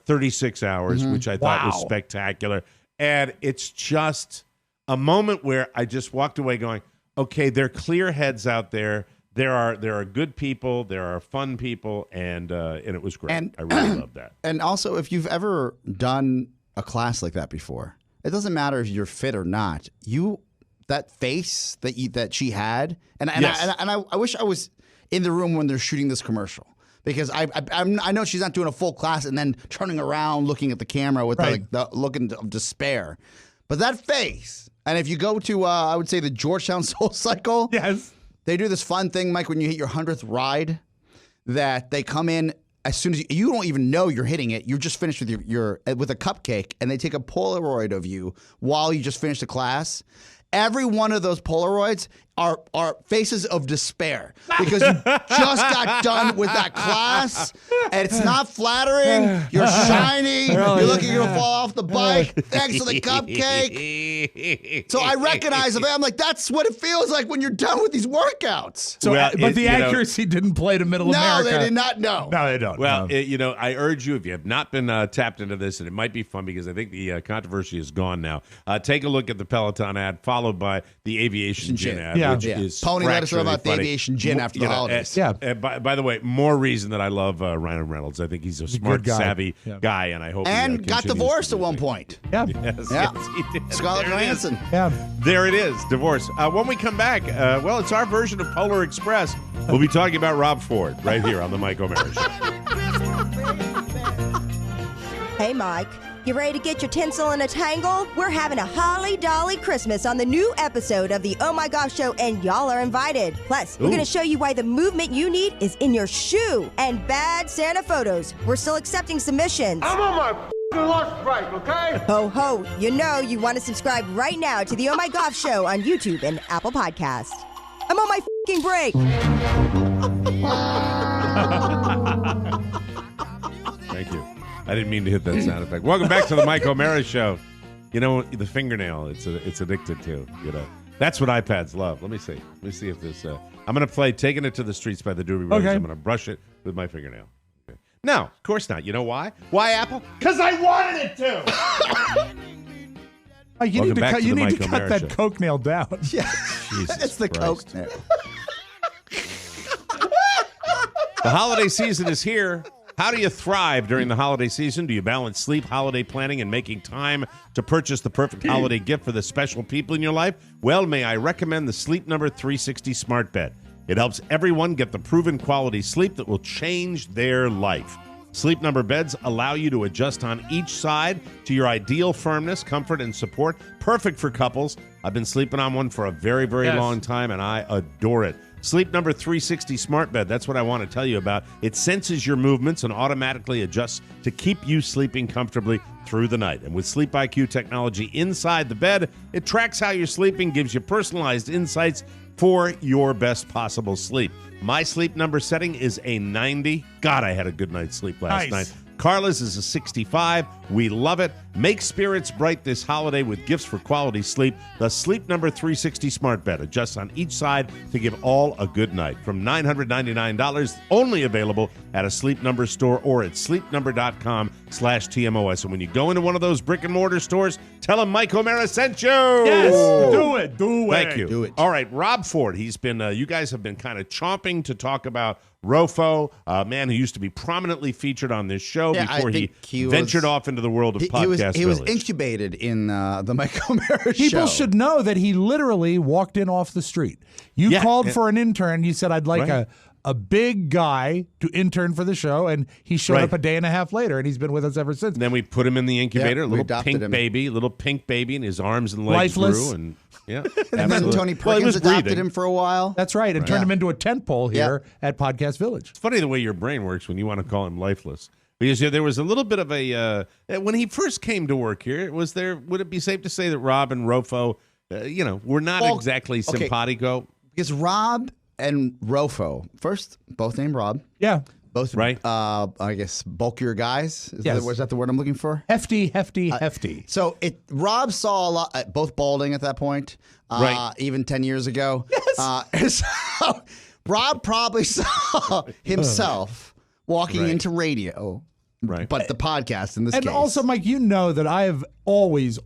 36 hours, which I thought was spectacular. And it's just a moment where I just walked away going, okay, there are clear heads out there. There are good people. There are fun people. And it was great. And I really love that. And also, if you've ever done a class like that before, it doesn't matter if you're fit or not. That face that she had, and I wish I was in the room when they're shooting this commercial, because I know she's not doing a full class and then turning around looking at the camera with the look of despair, but that face. And if you go to I would say the Georgetown Soul Cycle, they do this fun thing, Mike, when you hit your 100th ride, that they come in as soon as you don't even know you're hitting it. You're just finished with your with a cupcake, and they take a Polaroid of you while you just finished the class. Every one of those Polaroids are faces of despair because you just got done with that class and it's not flattering. You're shiny. You're looking to fall off the bike. Thanks for the cupcake. So I recognize it. I'm like, that's what it feels like when you're done with these workouts. So, but the accuracy didn't play to Middle America. No, they did not know. No, they don't. Well, I urge you, if you have not been tapped into this, and it might be fun because I think the controversy is gone now, take a look at the Peloton ad followed by the Aviation Gin ad, which is Pony, let us know about the funny. Aviation Gin after the holidays. By the way, more reason that I love Ryan Reynolds. I think he's a smart, savvy guy, and I hope and got divorced at one point. Yeah. Yes, he did. Scarlett Johansson. Yeah. There it is, divorce. When we come back, well, it's our version of Polar Express. We'll be talking about Rob Ford right here on the Mike O'Mara Show. Hey, Mike. You ready to get your tinsel in a tangle? We're having a holly dolly Christmas on the new episode of the Oh My Gosh Show, and y'all are invited. Plus, we're going to show you why the movement you need is in your shoe and bad Santa photos. We're still accepting submissions. I'm on my lunch break, okay? Ho ho, you know you want to subscribe right now to the Oh My Gosh Show on YouTube and Apple Podcast. I'm on my break. Thank you. I didn't mean to hit that sound effect. Welcome back to the Mike O'Mara Show. You know, the fingernail, it's addicted to, you know. That's what iPads love. Let me see. Let me see if this... I'm going to play Taking It to the Streets by the Doobie Brothers. Okay. I'm going to brush it with my fingernail. Okay. No, of course not. You know why? Why, Apple? Because I wanted it to! You need to cut that Coke nail down. Yeah, Jesus it's the Christ. Coke nail. The holiday season is here. How do you thrive during the holiday season? Do you balance sleep, holiday planning, and making time to purchase the perfect holiday gift for the special people in your life? Well, may I recommend the Sleep Number 360 Smart Bed. It helps everyone get the proven quality sleep that will change their life. Sleep Number beds allow you to adjust on each side to your ideal firmness, comfort, and support. Perfect for couples. I've been sleeping on one for a very, very long time, and I adore it. Sleep Number 360 Smart Bed, that's what I want to tell you about. It senses your movements and automatically adjusts to keep you sleeping comfortably through the night. And with Sleep IQ technology inside the bed, it tracks how you're sleeping, gives you personalized insights for your best possible sleep. My Sleep Number setting is a 90. God, I had a good night's sleep last night. Carla's is a 65. We love it. Make spirits bright this holiday with gifts for quality sleep. The Sleep Number 360 Smart Bed adjusts on each side to give all a good night. From $999, only available at a Sleep Number store or at sleepnumber.com/TMOS. And when you go into one of those brick and mortar stores, tell them Mike O'Mara sent you. Yes, do it. Thank you. Do it. All right, Rob Ford. He's been. You guys have been kind of chomping to talk about Rofo, a man who used to be prominently featured on this show before he ventured off into the world of podcast. He was incubated in the Mike O'Mara show. People should know that he literally walked in off the street. You called for an intern. You said, I'd like a big guy to intern for the show, and he showed up a day and a half later, and he's been with us ever since. And then we put him in the incubator, little pink baby, and his arms and legs grew. And and then Tony Perkins adopted him for a while. That's right, and turned him into a tent pole here at Podcast Village. It's funny the way your brain works when you want to call him lifeless. Because there was a little bit of a when he first came to work here. Would it be safe to say that Rob and Rofo, were not exactly simpatico? Because Rob and Rofo, first both named Rob. Yeah, both I guess bulkier guys. Was that the word I'm looking for? Hefty. So Rob saw a lot, both balding at that point. Even 10 years ago. Yes. So Rob probably saw himself walking into radio. Right. But the podcast in this case. And also, Mike, you know that I have always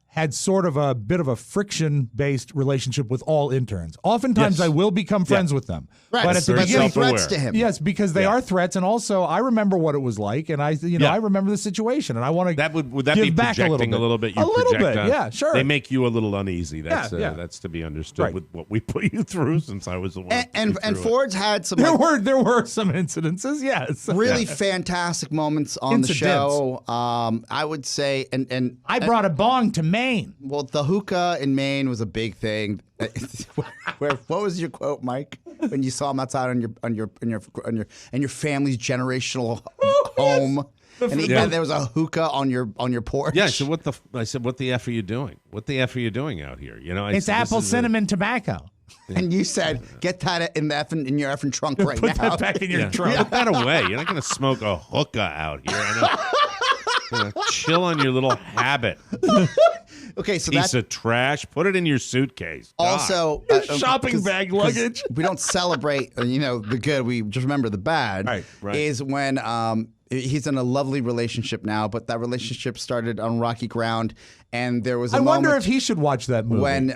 had sort of a bit of a friction-based relationship with all interns. Oftentimes, I will become friends with them. Right. But at the beginning, threats to him. Yes, because they are threats, and also I remember what it was like, and I remember the situation, and I want to would that be back projecting a little bit? A little bit, yeah, sure. They make you a little uneasy. That's to be understood with what we put you through since I was the one. And Ford's had some. There were some incidences, yes, really fantastic moments on the show. I would say, and I brought a bong to Maine. Well, the hookah in Maine was a big thing. What was your quote, Mike, when you saw him outside on your family's generational home? And there was a hookah on your porch. Yeah. So I said, what the F are you doing? What the F are you doing out here? It's apple cinnamon tobacco. And you said, get that in your effing trunk right Put now. that back in your trunk. Put that away. You're not going to smoke a hookah out here. I know. Chill on your little habit. Okay, so Piece of trash. Put it in your suitcase. God. Also, shopping bag luggage. We don't celebrate, the good. We just remember the bad. Right. Is when he's in a lovely relationship now, but that relationship started on rocky ground, and there was. I wonder if he should watch that movie when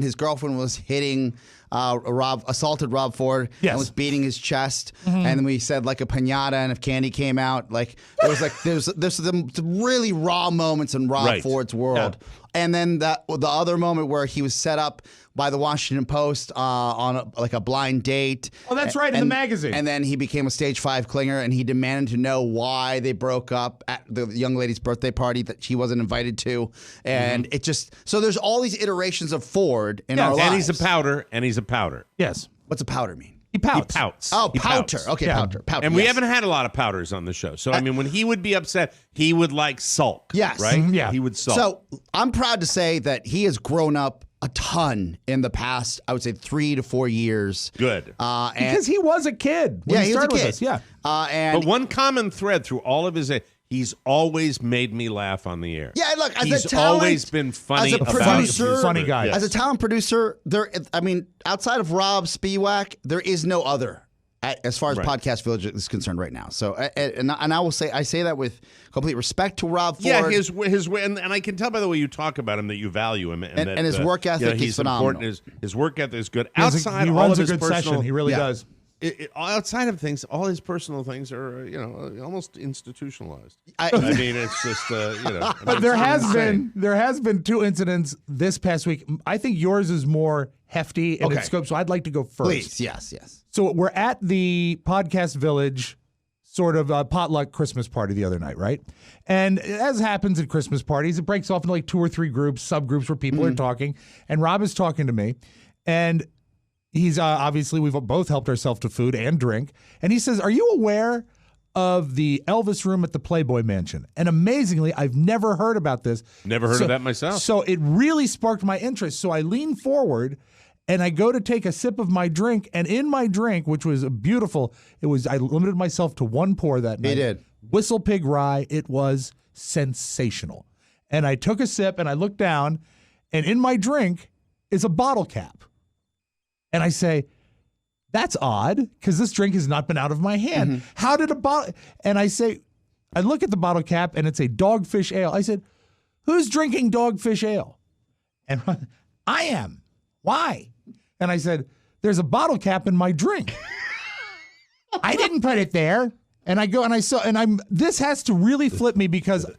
his girlfriend was hitting. Assaulted Rob Ford and was beating his chest, and then we said like a piñata, and if candy came out, like there's the really raw moments in Rob Ford's world, and then the other moment where he was set up by the Washington Post on a blind date. Oh, that's right, in the magazine. And then he became a stage 5 clinger, and he demanded to know why they broke up at the young lady's birthday party that she wasn't invited to. And it just, so there's all these iterations of Ford in our lives. And he's a powder. Yes. What's a powder mean? He pouts. He pouts. Oh, He pouter. pouts. Okay, pouter. And we haven't had a lot of powders on the show. So, I mean, when he would be upset, he would sulk. Yes. Right? Yeah. He would sulk. So I'm proud to say that he has grown up a ton in the past, I would say 3 to 4 years. Good. Because he was a kid when he started with us. Yeah. And but one common thread through all of his, he's always made me laugh on the air. Yeah, look, as he's a talent, always been funny. as a producer, funny guy. As a talent producer, outside of Robb Spiewak, there is no other as far as Podcast Village is concerned right now. So, and I will say, I say that with complete respect to Rob Ford. Yeah, his way, and I can tell by the way you talk about him that you value him, and that, his work ethic is phenomenal. His work ethic is good. He runs a good personal, session. He really does. Outside of things, all his personal things are, almost institutionalized. I mean, it's just, But there has been 2 incidents this past week. I think yours is more hefty in its scope, so I'd like to go first. Please, yes. So we're at the Podcast Village sort of potluck Christmas party the other night, right? And as happens at Christmas parties, it breaks off into like 2 or 3 groups, subgroups where people are talking. And Rob is talking to me, and he's obviously, we've both helped ourselves to food and drink. And he says, "Are you aware of the Elvis room at the Playboy Mansion?" And amazingly, I've never heard about this. Never heard of that myself. So it really sparked my interest. So I lean forward and I go to take a sip of my drink. And in my drink, which was beautiful, I limited myself to 1 pour that night. He did. Whistle Pig Rye. It was sensational. And I took a sip and I looked down, and in my drink is a bottle cap. And I say, that's odd, because this drink has not been out of my hand. How did a bottle? And I look at the bottle cap, and it's a Dogfish Ale. I said, who's drinking Dogfish Ale? And I am. Why? And I said, there's a bottle cap in my drink. I didn't put it there. And I go and I saw, and this has to really flip me, because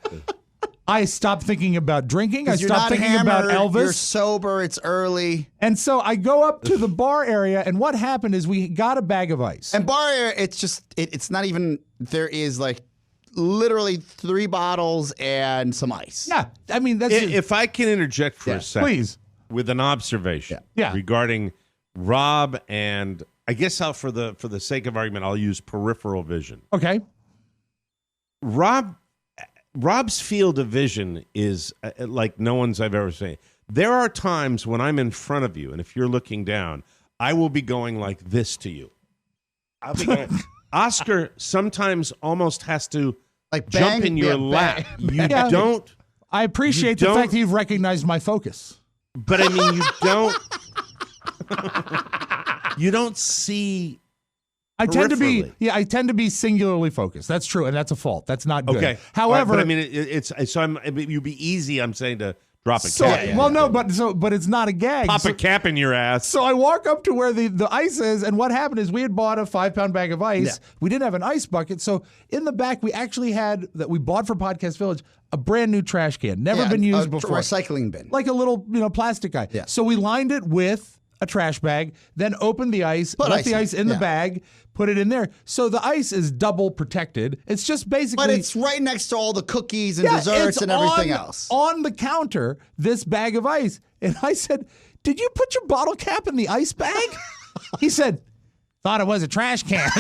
I stopped thinking about drinking. I stopped thinking about Elvis. You're sober. It's early. And so I go up to the bar area, and what happened is we got a bag of ice. And bar area, it's just, it's not even, there is like literally 3 bottles and some ice. Yeah. I mean, that's if I can interject for a second. Please. With an observation regarding Rob, and I guess for the sake of argument, I'll use peripheral vision. Okay. Rob's field of vision is like no one's I've ever seen. There are times when I'm in front of you, and if you're looking down, I will be going like this to you. I'll be going. Oscar sometimes almost has to like jump in your lap. You don't. I appreciate the fact that you've recognized my focus. But I mean, you don't. You don't see. I tend to be singularly focused. That's true, and that's a fault. That's not good. Okay. However, but I mean, you'd be easy. I'm saying to drop a cap. But it's not a gag. Pop a cap in your ass. So I walk up to where the ice is, and what happened is we had bought a 5-pound bag of ice. Yeah. We didn't have an ice bucket, so in the back we actually had that we bought for Podcast Village a brand new trash can, never been used before, recycling bin, like a little plastic guy. Yeah. So we lined it with a trash bag, then opened the ice, left the ice in the bag, put it in there. So the ice is double protected. It's just basically... But it's right next to all the cookies and desserts and everything else. On the counter, this bag of ice. And I said, did you put your bottle cap in the ice bag? He said, thought it was a trash can.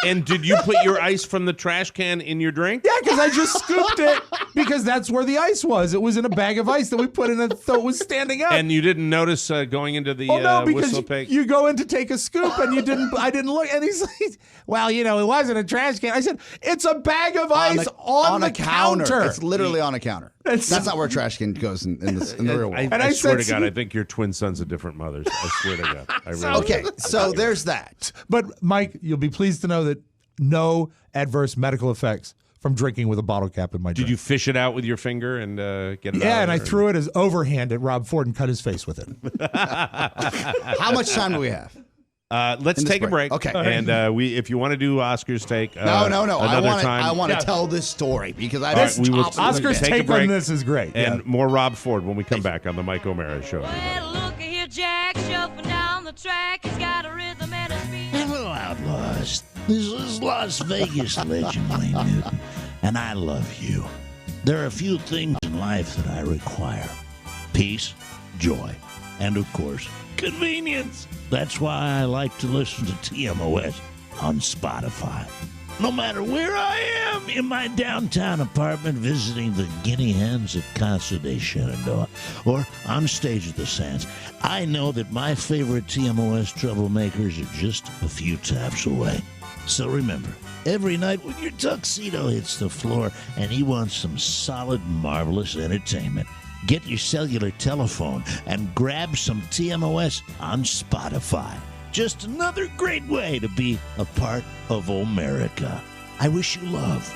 And did you put your ice from the trash can in your drink? Yeah, because I just scooped it because that's where the ice was. It was in a bag of ice that we put in it so it was standing up. And you didn't notice going into the because whistle pig? you go in to take a scoop and I didn't look. And he's like, well, it wasn't a trash can. I said, it's a bag of ice on the counter. It's literally on a counter. That's not where a trash can goes in the real world. I swear to God, I think your twin sons are different mothers. I swear to God. I really okay, so there's that. But, Mike, you'll be pleased to know that no adverse medical effects from drinking with a bottle cap in my drink. Did you fish it out with your finger and get it out? Yeah, and I threw it as overhand at Rob Ford and cut his face with it. How much time do we have? Let's take a break. Okay. And if you want to do Oscar's take, no. I want to tell this story because Oscar's take on this is great. And more Rob Ford when we come back on the Mike O'Mara Show. Well, look here, Jack, shuffling down the track. He's got a rhythm and a speed. Hello, outlaws. This is Las Vegas legend Wayne Newton, and I love you. There are a few things in life that I require: peace, joy, and of course, convenience. That's why I like to listen to TMOS on Spotify. No matter where I am in my downtown apartment visiting the guinea hens at Casa de Shenandoah or on stage at the Sands, I know that my favorite TMOS troublemakers are just a few taps away. So remember, every night when your tuxedo hits the floor and you want some solid, marvelous entertainment, get your cellular telephone and grab some TMOS on Spotify. Just another great way to be a part of Omerica. I wish you love.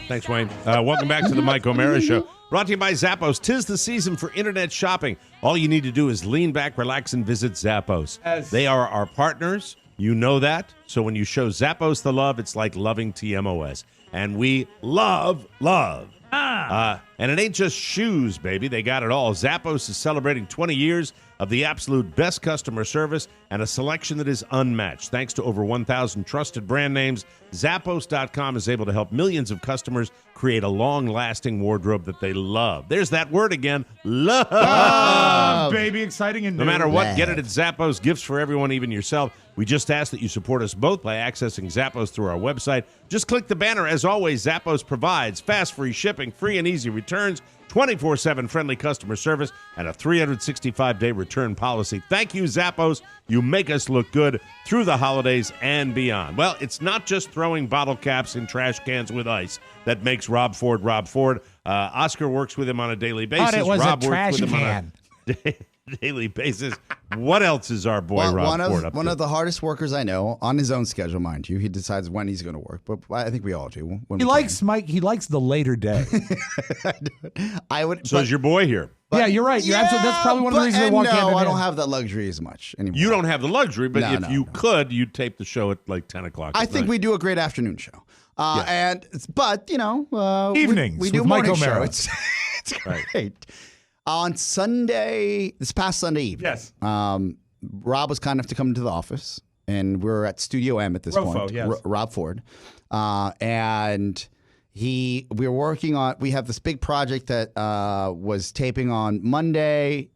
Thanks, Wayne. Welcome back to the Mike O'Mara Show. Brought to you by Zappos. 'Tis the season for internet shopping. All you need to do is lean back, relax, and visit Zappos. Yes. They are our partners. You know that. So when you show Zappos the love, it's like loving TMOS. And we love. And it ain't just shoes, baby. They got it all. Zappos is celebrating 20 years of the absolute best customer service and a selection that is unmatched. Thanks to over 1,000 trusted brand names, Zappos.com is able to help millions of customers create a long-lasting wardrobe that they love. There's that word again, love. Baby, exciting and new. No matter what, get it at Zappos. Gifts for everyone, even yourself. We just ask that you support us both by accessing Zappos through our website. Just click the banner. As always, Zappos provides fast, free shipping, free and easy returns, 24/7 friendly customer service, and a 365-day return policy. Thank you, Zappos. You make us look good through the holidays and beyond. Well, it's not just throwing bottle caps in trash cans with ice that makes Rob Ford Rob Ford. Oscar works with him on a daily basis. Thought it was Rob a trash works with him can. on a daily basis. What else is our boy Rob Ford up to? One of the hardest workers I know, on his own schedule, mind you. He decides when he's going to work, but I think we all do. He likes the later day. So is your boy here? Yeah, you're right. You're absolutely. That's probably one of the reasons they walk hand in I hand. don't have that luxury as much anymore. You don't have the luxury, but if you could, you'd tape the show at like 10 o'clock. I think we do a great afternoon show. But evenings we do with morning Mike O'Mara. show. It's great. On Sunday, this past Sunday evening, yes. Rob was kind enough to come into the office, and we're at Studio M at this point. Yes. Rob Ford, and we were working on. We have this big project that was taping on Monday.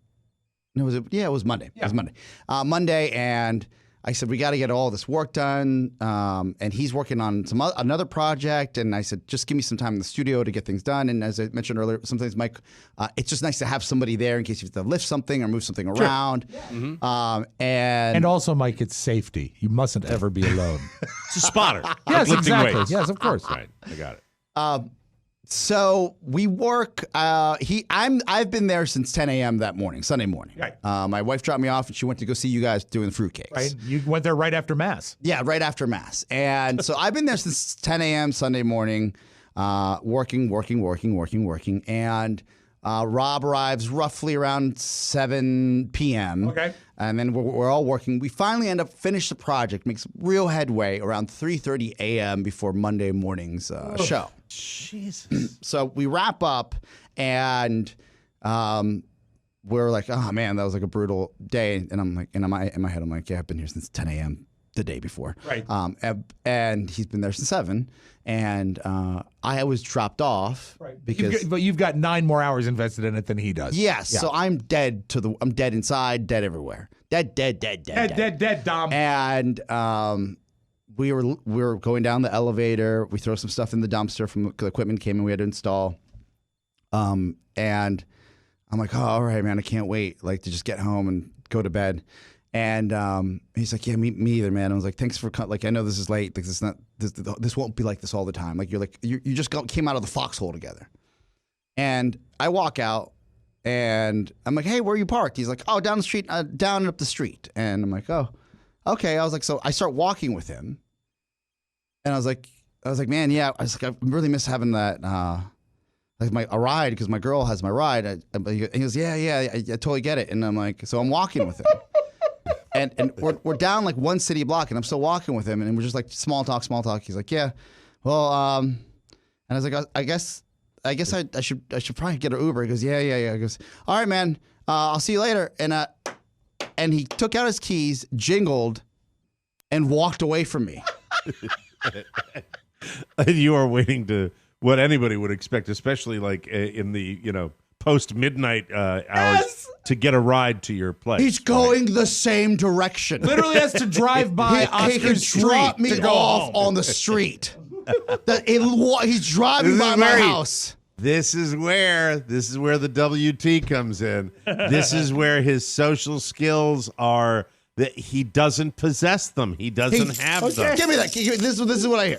No, it was Monday. Yeah. It was Monday. Monday, and I said, we got to get all this work done. And he's working on another project. And I said, just give me some time in the studio to get things done. And as I mentioned earlier, sometimes, Mike, it's just nice to have somebody there in case you have to lift something or move something around. Yeah. Mm-hmm. And also, Mike, it's safety. You mustn't ever be alone. It's a spotter. Yes, lifting exactly. weights. Yes, of course. Right. I got it. So we work. I've been there since 10 a.m. that morning, Sunday morning. Right. My wife dropped me off, and she went to go see you guys doing the fruitcakes. Right. You went there right after Mass. Yeah, right after Mass. And so I've been there since 10 a.m. Sunday morning, working. And Rob arrives roughly around 7 p.m. Okay. And then we're all working. We finally end up finish the project, makes real headway around 3:30 a.m. before Monday morning's show. Jesus. So we wrap up, and we're like, oh man, that was like a brutal day. And I'm like, and in my head, I'm like, yeah, I've been here since 10 a.m. the day before. Right. And he's been there since 7. And I was dropped off. Right. Because you've got 9 more hours invested in it than he does. Yes. Yeah. So I'm dead I'm dead inside, dead everywhere. Dead, Dom. And we were going down the elevator. We throw some stuff in the dumpster from the equipment came and we had to install. And I'm like, oh, all right, man, I can't wait like to just get home and go to bed. And he's like, yeah, me either, man. I was like, thanks for like, I know this is late. Like, this won't be like this all the time. Like, you just came out of the foxhole together. And I walk out and I'm like, hey, where are you parked? He's like, oh, down the street, down and up the street. And I'm like, oh, okay. I was like, so I start walking with him. And I was like, man, yeah. I was like, I really miss having that, like a ride because my girl has my ride. And he goes, yeah, I totally get it. And I'm like, so I'm walking with him. And we're down like one city block, and I'm still walking with him, and we're just like small talk. He's like, yeah, well, and I was like, I guess I should probably get an Uber. He goes, yeah. He goes, all right, man, I'll see you later. And he took out his keys, jingled, and walked away from me. And you are waiting to what anybody would expect, especially like in the post-midnight hours to get a ride to your place. He's going the same direction. Literally has to drive by Oscar's street. Drop me to go off home. on the street. He's driving by my house. This is where the WT comes in. This is where his social skills are. That he doesn't possess them. He doesn't have them. Give me that. This is what I hear.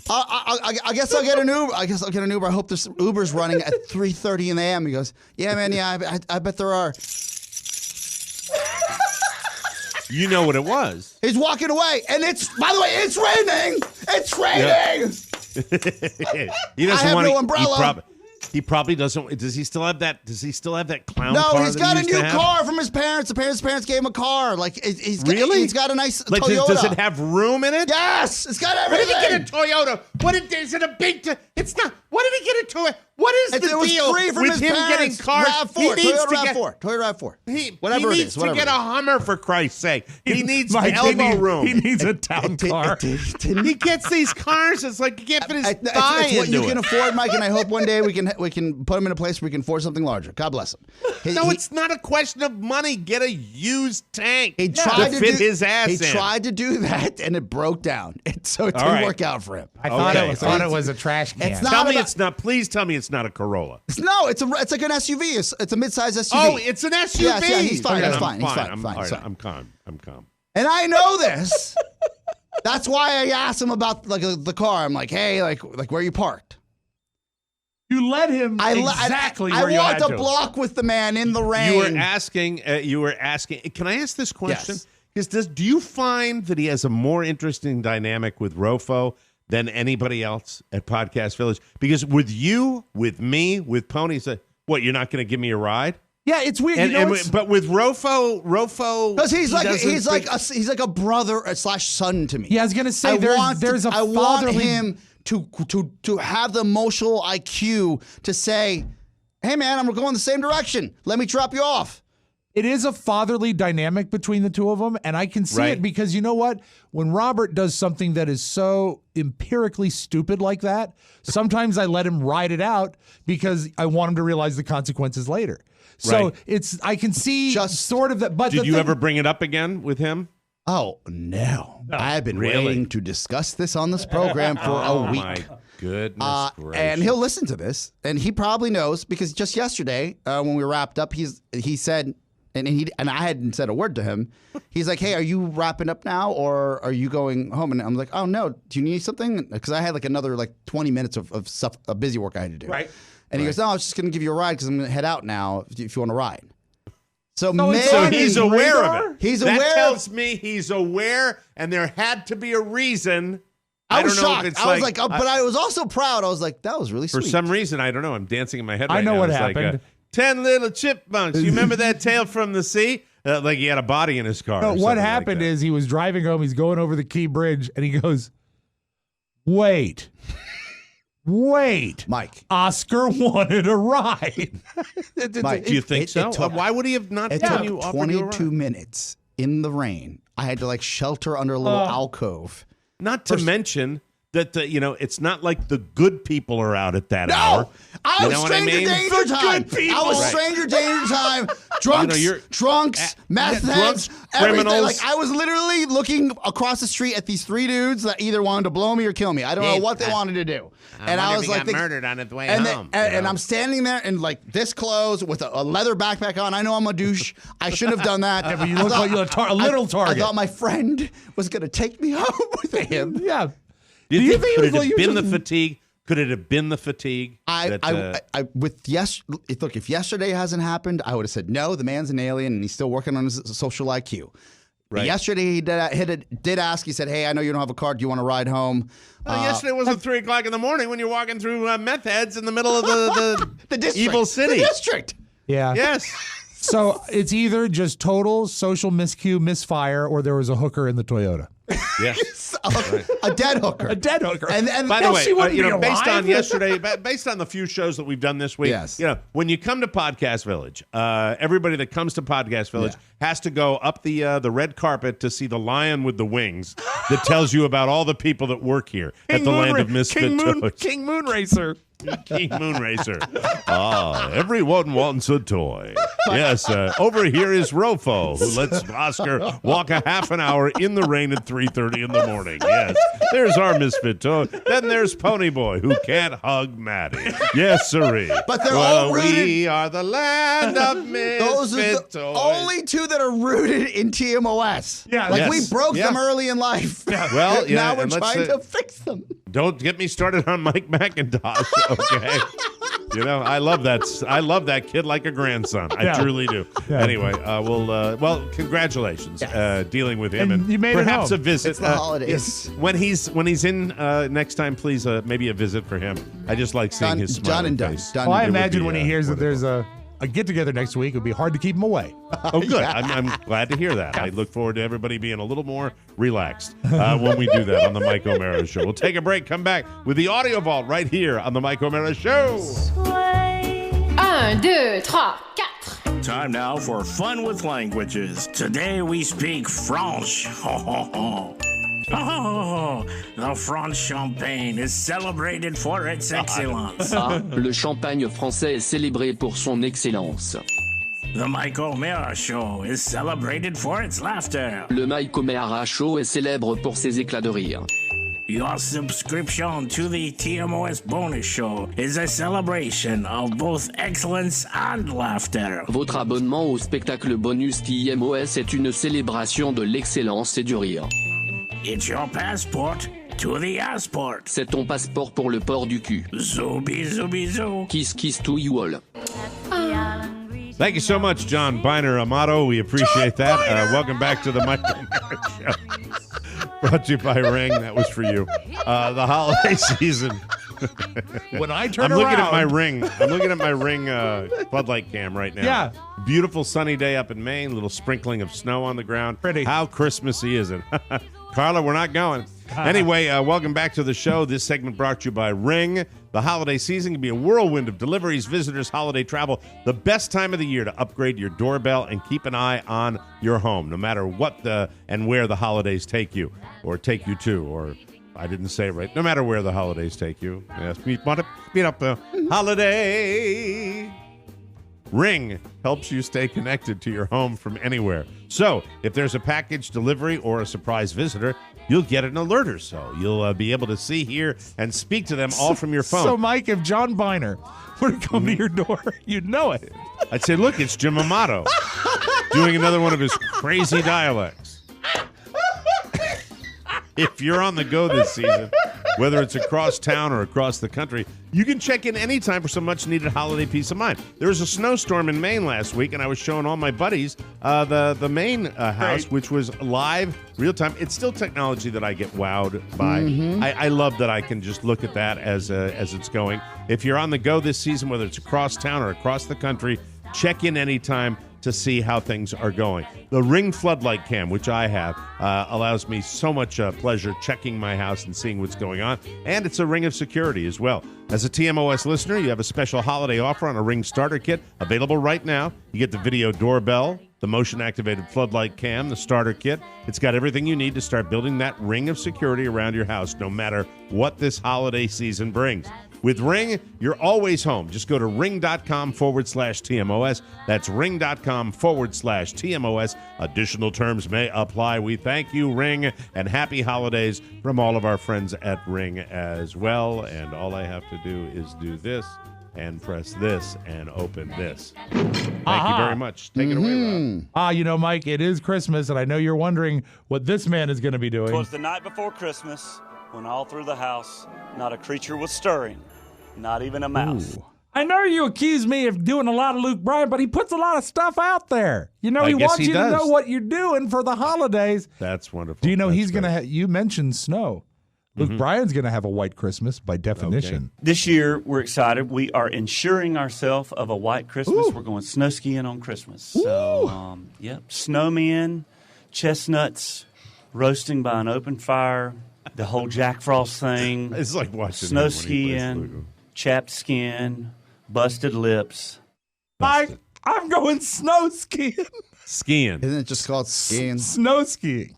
I guess I'll get an Uber. I hope this Uber's running at 3:30 in the a.m. He goes, yeah, man, yeah, I bet there are. You know what it was. He's walking away, and by the way, it's raining. It's raining. Yeah. He doesn't want no umbrella. He probably doesn't. Does he still have that? Does he still have that clown no, car? No, he's got a new car from his parents. His parents gave him a car. Like he's got a nice Toyota. Does it have room in it? Yes, it's got everything. What did he get a Toyota? Is it a big? It's not. What did he get a Toyota? What is the deal with him getting cars? Toyota RAV4. He needs to get a Hummer, for Christ's sake. He needs elbow room. He needs a town car. He gets these cars. It's like you can't fit his thigh into it. It's what you can afford, Mike, and I hope one day we can put him in a place where we can afford something larger. God bless him. It's not a question of money. Get a used tank to fit his ass in. He tried to do that, and it broke down. So it didn't work out for him. I thought it was a trash can. Please tell me it's not a Corolla. No, it's like an SUV. It's a mid-size SUV. Oh, it's an SUV. Yeah, he's fine. Okay, He's fine. I'm calm. And I know this. That's why I asked him about the car. I'm like, hey, like where are you parked? You let him I walked a to. block with the man in the rain. You were asking. Can I ask this question? Yes. Because do you find that he has a more interesting dynamic with Rofo than anybody else at Podcast Village? Because with you, with me, with Pony, what, you're not going to give me a ride? Yeah, it's weird. But with Rofo, because he's like a brother / son to me. Yeah, I was going to say I want him to have the emotional IQ to say, hey man, we're going the same direction. Let me drop you off. It is a fatherly dynamic between the two of them, and I can see it because you know what? When Robert does something that is so empirically stupid like that, sometimes I let him ride it out because I want him to realize the consequences later. So I can see sort of that. But did you ever bring it up again with him? Oh, no. I've been waiting to discuss this on this program for a week. My goodness gracious. And he'll listen to this, and he probably knows because just yesterday when we wrapped up, he said... And I hadn't said a word to him. He's like, hey, are you wrapping up now or are you going home? And I'm like, oh, no. Do you need something? Because I had like another 20 minutes of stuff, of busy work I had to do. Right. And he goes, no, I was just going to give you a ride because I'm going to head out now if you want to ride. So he's aware of it. He's aware. That tells me he's aware and there had to be a reason. I was shocked. I was like, but I was also proud. I was like, that was really sweet. For some reason, I don't know. I'm dancing in my head right now. I know what happened. 10 little chipmunks. You remember that tale from the sea? Like he had a body in his car. No, what happened is he was driving home. He's going over the Key Bridge, and he goes, wait, Mike. Oscar wanted a ride. Mike, do you think so? Why would he have not done you? It took 22 minutes in the rain. I had to shelter under a little alcove. Not to mention that it's not like the good people are out at that hour. I was stranger danger time. I was stranger danger time drunks, meth heads, everything. criminals. Like I was literally looking across the street at these 3 dudes that either wanted to blow me or kill me. I don't know what they wanted to do. And I was like, murdered on its way home. And I'm standing there in like this clothes with a leather backpack on. I know I'm a douche. I shouldn't have done that. Yeah, but you look like you're a little target. I thought my friend was going to take me home with him. Yeah. Do you think could it have been the fatigue? Could it have been the fatigue? Look, if yesterday hasn't happened, I would have said no. The man's an alien, and he's still working on his social IQ. Right. Yesterday, he did ask. He said, "Hey, I know you don't have a car. Do you want to ride home?" Yesterday wasn't 3 o'clock in the morning when you're walking through meth heads in the middle of the district. evil city. The district. Yeah. Yes. So it's either just total social misfire, or there was a hooker in the Toyota. Yes. A dead hooker. A dead hooker. And by the way, based on yesterday, based on the few shows that we've done this week, when you come to Podcast Village, everybody that comes to Podcast Village has to go up the red carpet to see the lion with the wings that tells you about all the people that work here at the Land of Misfit Toys. King Moonracer. King Moonracer. Everyone wants a toy. Yes, over here is Rofo, who lets Oscar walk a half an hour in the rain at 3:30 in the morning. Yes, there's our misfit toy. Then there's Ponyboy, who can't hug Maddie. Yes, sirree. But they're all rooted. We are the land of misfit Those are the toys. only 2 that are rooted in TMOS. Yeah, we broke them early in life. Yeah. Well, now we're trying to fix them. Don't get me started on Mike McIntosh. Okay. I love that. I love that kid like a grandson. I truly do. Yeah. Anyway, well, congratulations dealing with him, and you made perhaps it home. a visit. It's the holidays. Yes. When he's in next time, please maybe a visit for him. I just like seeing his smiling face. Done. Well, I imagine when he hears that there's a get together next week, it would be hard to keep him away. Oh, good. I'm glad to hear that. I look forward to everybody being a little more relaxed when we do that on the Mike O'Mara Show. We'll take a break, come back with the Audio Vault right here on the Mike O'Mara Show. 1, 2, 3, 4. Time now for Fun with Languages. Today we speak French. Oh, the French champagne is celebrated for its excellence. Le champagne français est célébré pour son excellence. The Mike O'Mara Show is celebrated for its laughter. Le Mike O'Mara Show est célèbre pour ses éclats de rire. Your subscription to the TMOS Bonus Show is a celebration of both excellence and laughter. Votre abonnement au spectacle bonus TMOS est une célébration de l'excellence et du rire. It's your passport to the passport. C'est ton passeport pour le port du cul. Zooby, zooby, zoo. Kiss, kiss to you all. Thank you so much, John Biner Amato. We appreciate that. Welcome back to the Mike O'Mara Show. Brought to you by Ring. That was for you. The holiday season. When I turn I'm around. looking at my ring floodlight cam right now. Yeah. Beautiful sunny day up in Maine. Little sprinkling of snow on the ground. Pretty. How Christmassy is it? Carla, we're not going. Anyway, welcome back to the show. This segment brought to you by Ring. The holiday season can be a whirlwind of deliveries, visitors, holiday travel. The best time of the year to upgrade your doorbell and keep an eye on your home, no matter what and where the holidays take you, or take you to, or I didn't say it right. No matter where the holidays take you. Yes, meet up a holiday. Ring helps you stay connected to your home from anywhere. So, if there's a package delivery or a surprise visitor, you'll get an alert or so. You'll be able to see, hear, and speak to them all from your phone. So, Mike, if John Biner were to come to your door, you'd know it. I'd say, look, it's Jim Amato doing another one of his crazy dialects. If you're on the go this season, whether it's across town or across the country, you can check in anytime for some much-needed holiday peace of mind. There was a snowstorm in Maine last week, and I was showing all my buddies the Maine house, which was live, real-time. It's still technology that I get wowed by. Mm-hmm. I love that I can just look at that as it's going. If you're on the go this season, whether it's across town or across the country, check in anytime to see how things are going. The Ring Floodlight Cam, which I have, allows me so much pleasure checking my house and seeing what's going on. And it's a ring of security as well. As a TMOS listener, you have a special holiday offer on a Ring starter kit available right now. You get the video doorbell, the motion-activated floodlight cam, the starter kit. It's got everything you need to start building that ring of security around your house, no matter what this holiday season brings. With Ring, you're always home. Just go to ring.com/TMOS. That's ring.com/TMOS. Additional terms may apply. We thank you, Ring, and happy holidays from all of our friends at Ring as well. And all I have to do is do this and press this and open this. Thank you very much. Take it away, Rob. Mike, it is Christmas, and I know you're wondering what this man is going to be doing. 'Twas the night before Christmas, when all through the house, not a creature was stirring, not even a mouse. Ooh. I know you accuse me of doing a lot of Luke Bryan, but he puts a lot of stuff out there. He guess wants he you does. to know what you're doing for the holidays. That's wonderful. Do you know That's he's going to you mentioned snow. Luke Bryan's going to have a white Christmas by definition. Okay. This year, we're excited. We are insuring ourselves of a white Christmas. Ooh. We're going snow skiing on Christmas. So, snowmen, chestnuts, roasting by an open fire, the whole Jack Frost thing. It's like watching snow him when he plays skiing, Lugo. chapped skin, busted lips. Mike, I'm going snow skiing. Skiing. Isn't it just called skiing? Snow skiing.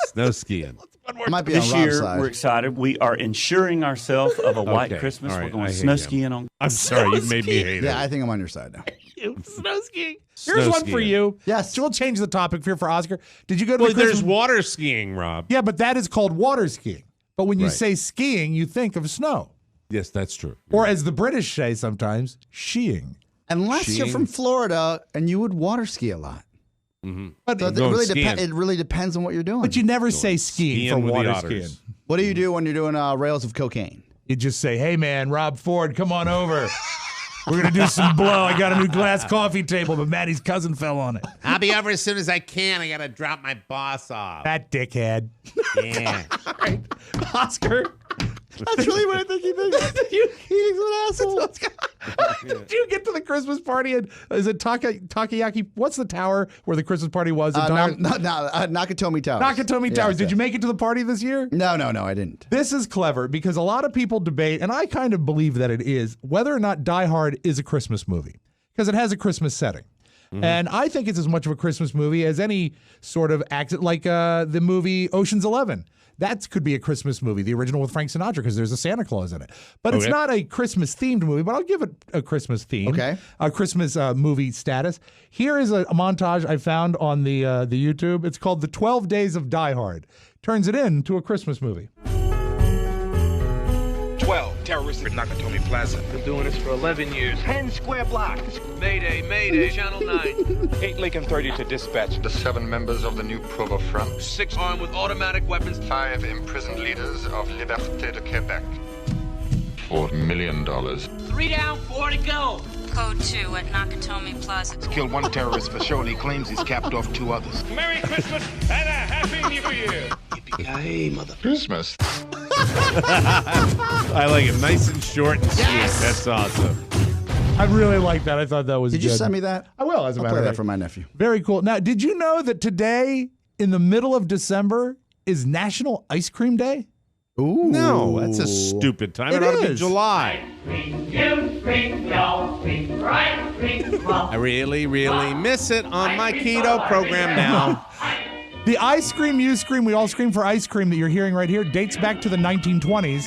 Snow skiing. It might be This on Rob's year, side. we're excited. We are insuring ourselves of a white Okay. Christmas. All right. We're going I hate snow him. skiing on. I'm sorry. You made me hate it. Yeah, I think I'm on your side now. Snow skiing. Snow Here's one for skiing. you. Yes. So we'll change the topic here for Oscar. Did you go to Well, the Christmas? there's water skiing, Rob. Yeah, but that is called water skiing. But when you Right. say skiing, you think of snow. Yes, that's true. Or as the British say sometimes, sheeing. Unless you're Skiing. from Florida and you would water ski a lot. But, So it Going really, skiing. it really depends on what you're doing. but you never say skiing for skiing with the water otters. skiing. What do you do when you're doing rails of cocaine? You just say, hey, man, Rob Ford, come on over. We're going to do some blow. I got a new glass coffee table, but Maddie's cousin fell on it. I'll be over as soon as I can. I got to drop my boss off. That dickhead. Yeah. All right. Oscar. That's really what I think he thinks. He thinks an asshole. Did you get to the Christmas party? And is it Takayaki? What's the tower where the Christmas party was? Nakatomi Towers. Nakatomi Yeah, Towers. Did yes. you make it to the party this year? No, I didn't. This is clever because a lot of people debate, and I kind of believe that it is, whether or not Die Hard is a Christmas movie because it has a Christmas setting. And I think it's as much of a Christmas movie as any sort of act, like the movie Ocean's 11. That could be a Christmas movie, the original with Frank Sinatra, because there's a Santa Claus in it. But it's not a Christmas-themed movie, but I'll give it a Christmas theme. Okay. A Christmas movie status. Here is a montage I found on the YouTube. It's called The 12 Days of Die Hard. Turns it into a Christmas movie. 12 terrorists at Nakatomi Plaza. Been doing this for 11 years. 10 square blocks. Mayday, Mayday, Channel 9. 8 Lincoln 30 to dispatch. The 7 members of the new Provo Front. 6 armed with automatic weapons. 5 imprisoned leaders of Liberté de Quebec. $4 million. 3 down, 4 to go. Code 2 at Nakatomi Plaza. He's killed 1 terrorist for sure, and he claims he's capped off 2 others. Merry Christmas and a Happy New Year. Yippee-ki-yay, mother. Christmas. I like it. Nice and short and sweet. Yes! That's awesome. I really like that. I thought that was Did good. you send me that? I will, as a I'll matter play of that fact. for my nephew. Very cool. Now, did you know that today, in the middle of December, is National Ice Cream Day? Ooh. No, that's a stupid time. It It ought to be is. July. You scream, y'all scream, right scream, I really, really miss it on my keto program now. The I scream, you scream, we all scream for ice cream that you're hearing right here dates back to the 1920s.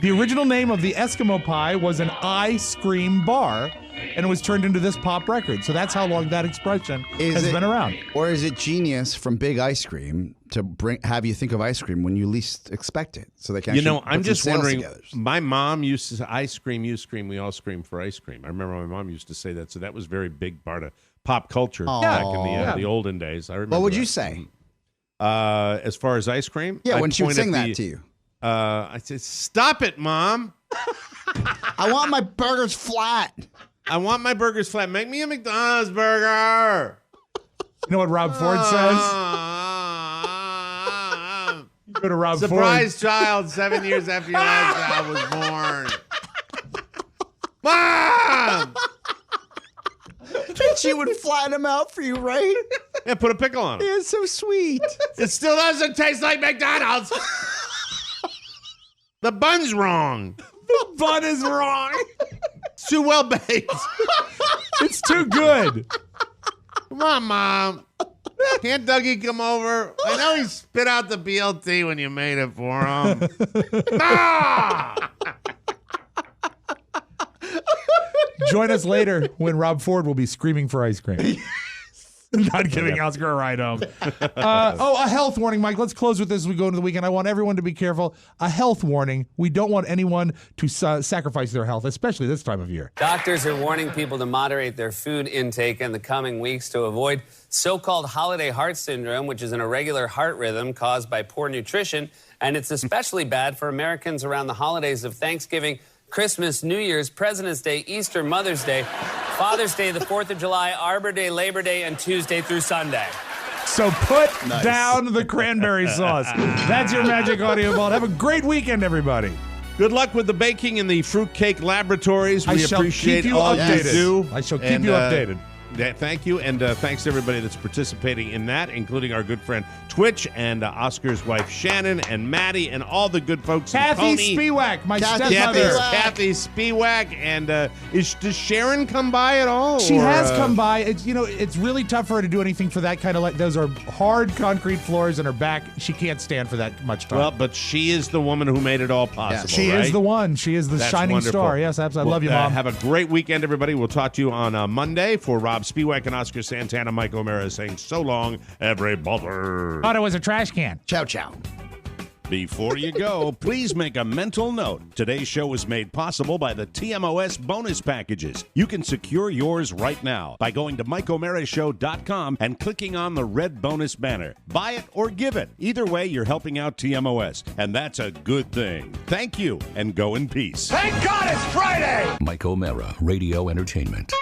The original name of the Eskimo pie was an ice cream bar, and it was turned into this pop record. So that's how long that expression has been around. Or is it genius from Big Ice Cream to have you think of ice cream when you least expect it? So they can. You know, actually I'm put some just sales wondering. together. My mom used to say, "I scream, you scream, we all scream for ice cream." I remember my mom used to say that, so that was a very big part of pop culture back in the olden days. I remember. What would you that. say? As far as ice cream, Yeah, I'd when she would point at sing that the- to you. I said, "Stop it, Mom! I want my burgers flat. I want my burgers flat. Make me a McDonald's burger." You know what Rob Ford says? You go to Rob Surprise child 7 years after your last child was born. Mom! And she would flatten them out for you, right? Yeah, put a pickle on it. Yeah, it's so sweet. It still doesn't taste like McDonald's. The bun's wrong. The bun is wrong. It's too well baked. It's too good. Come on, Mom. Can't Dougie come over? I know he spit out the BLT when you made it for him. Ah! Join us later when Rob Ford will be screaming for ice cream. Not giving Oscar a ride home. A health warning, Mike. Let's close with this as we go into the weekend. I want everyone to be careful. A health warning. We don't want anyone to sacrifice their health, especially this time of year. Doctors are warning people to moderate their food intake in the coming weeks to avoid so-called holiday heart syndrome, which is an irregular heart rhythm caused by poor nutrition. And it's especially bad for Americans around the holidays of Thanksgiving, Christmas, New Year's, President's Day, Easter, Mother's Day, Father's Day, the 4th of July, Arbor Day, Labor Day, and Tuesday through Sunday. So put down the cranberry sauce. That's your Magic Audio Vault. Have a great weekend, everybody. Good luck with the baking in the Fruitcake Laboratories. We I shall appreciate keep you all updated. you do. I shall keep you updated. Thank you, and thanks to everybody that's participating in that, including our good friend Twitch and Oscar's wife Shannon and Maddie and all the good folks. Kathy Spiewak, my stepmother. Kathy Spiewak, and does Sharon come by at all? She has come by. It's really tough for her to do anything for that kind of those are hard concrete floors, and her back, she can't stand for that much time. Well, but she is the woman who made it all possible. She is the one. She is the shining wonderful. star. Yes, absolutely. I love you, Mom. Have a great weekend, everybody. We'll talk to you on Monday. For Rob Spiewak and Oscar Santana, Mike O'Mara saying so long, everybody. Thought it was a trash can. Ciao, ciao. Before you go, please make a mental note. Today's show was made possible by the TMOS bonus packages. You can secure yours right now by going to MikeO'MaraShow.com and clicking on the red bonus banner. Buy it or give it. Either way, you're helping out TMOS, and that's a good thing. Thank you, and go in peace. Thank God it's Friday! Mike O'Mara, Radio Entertainment.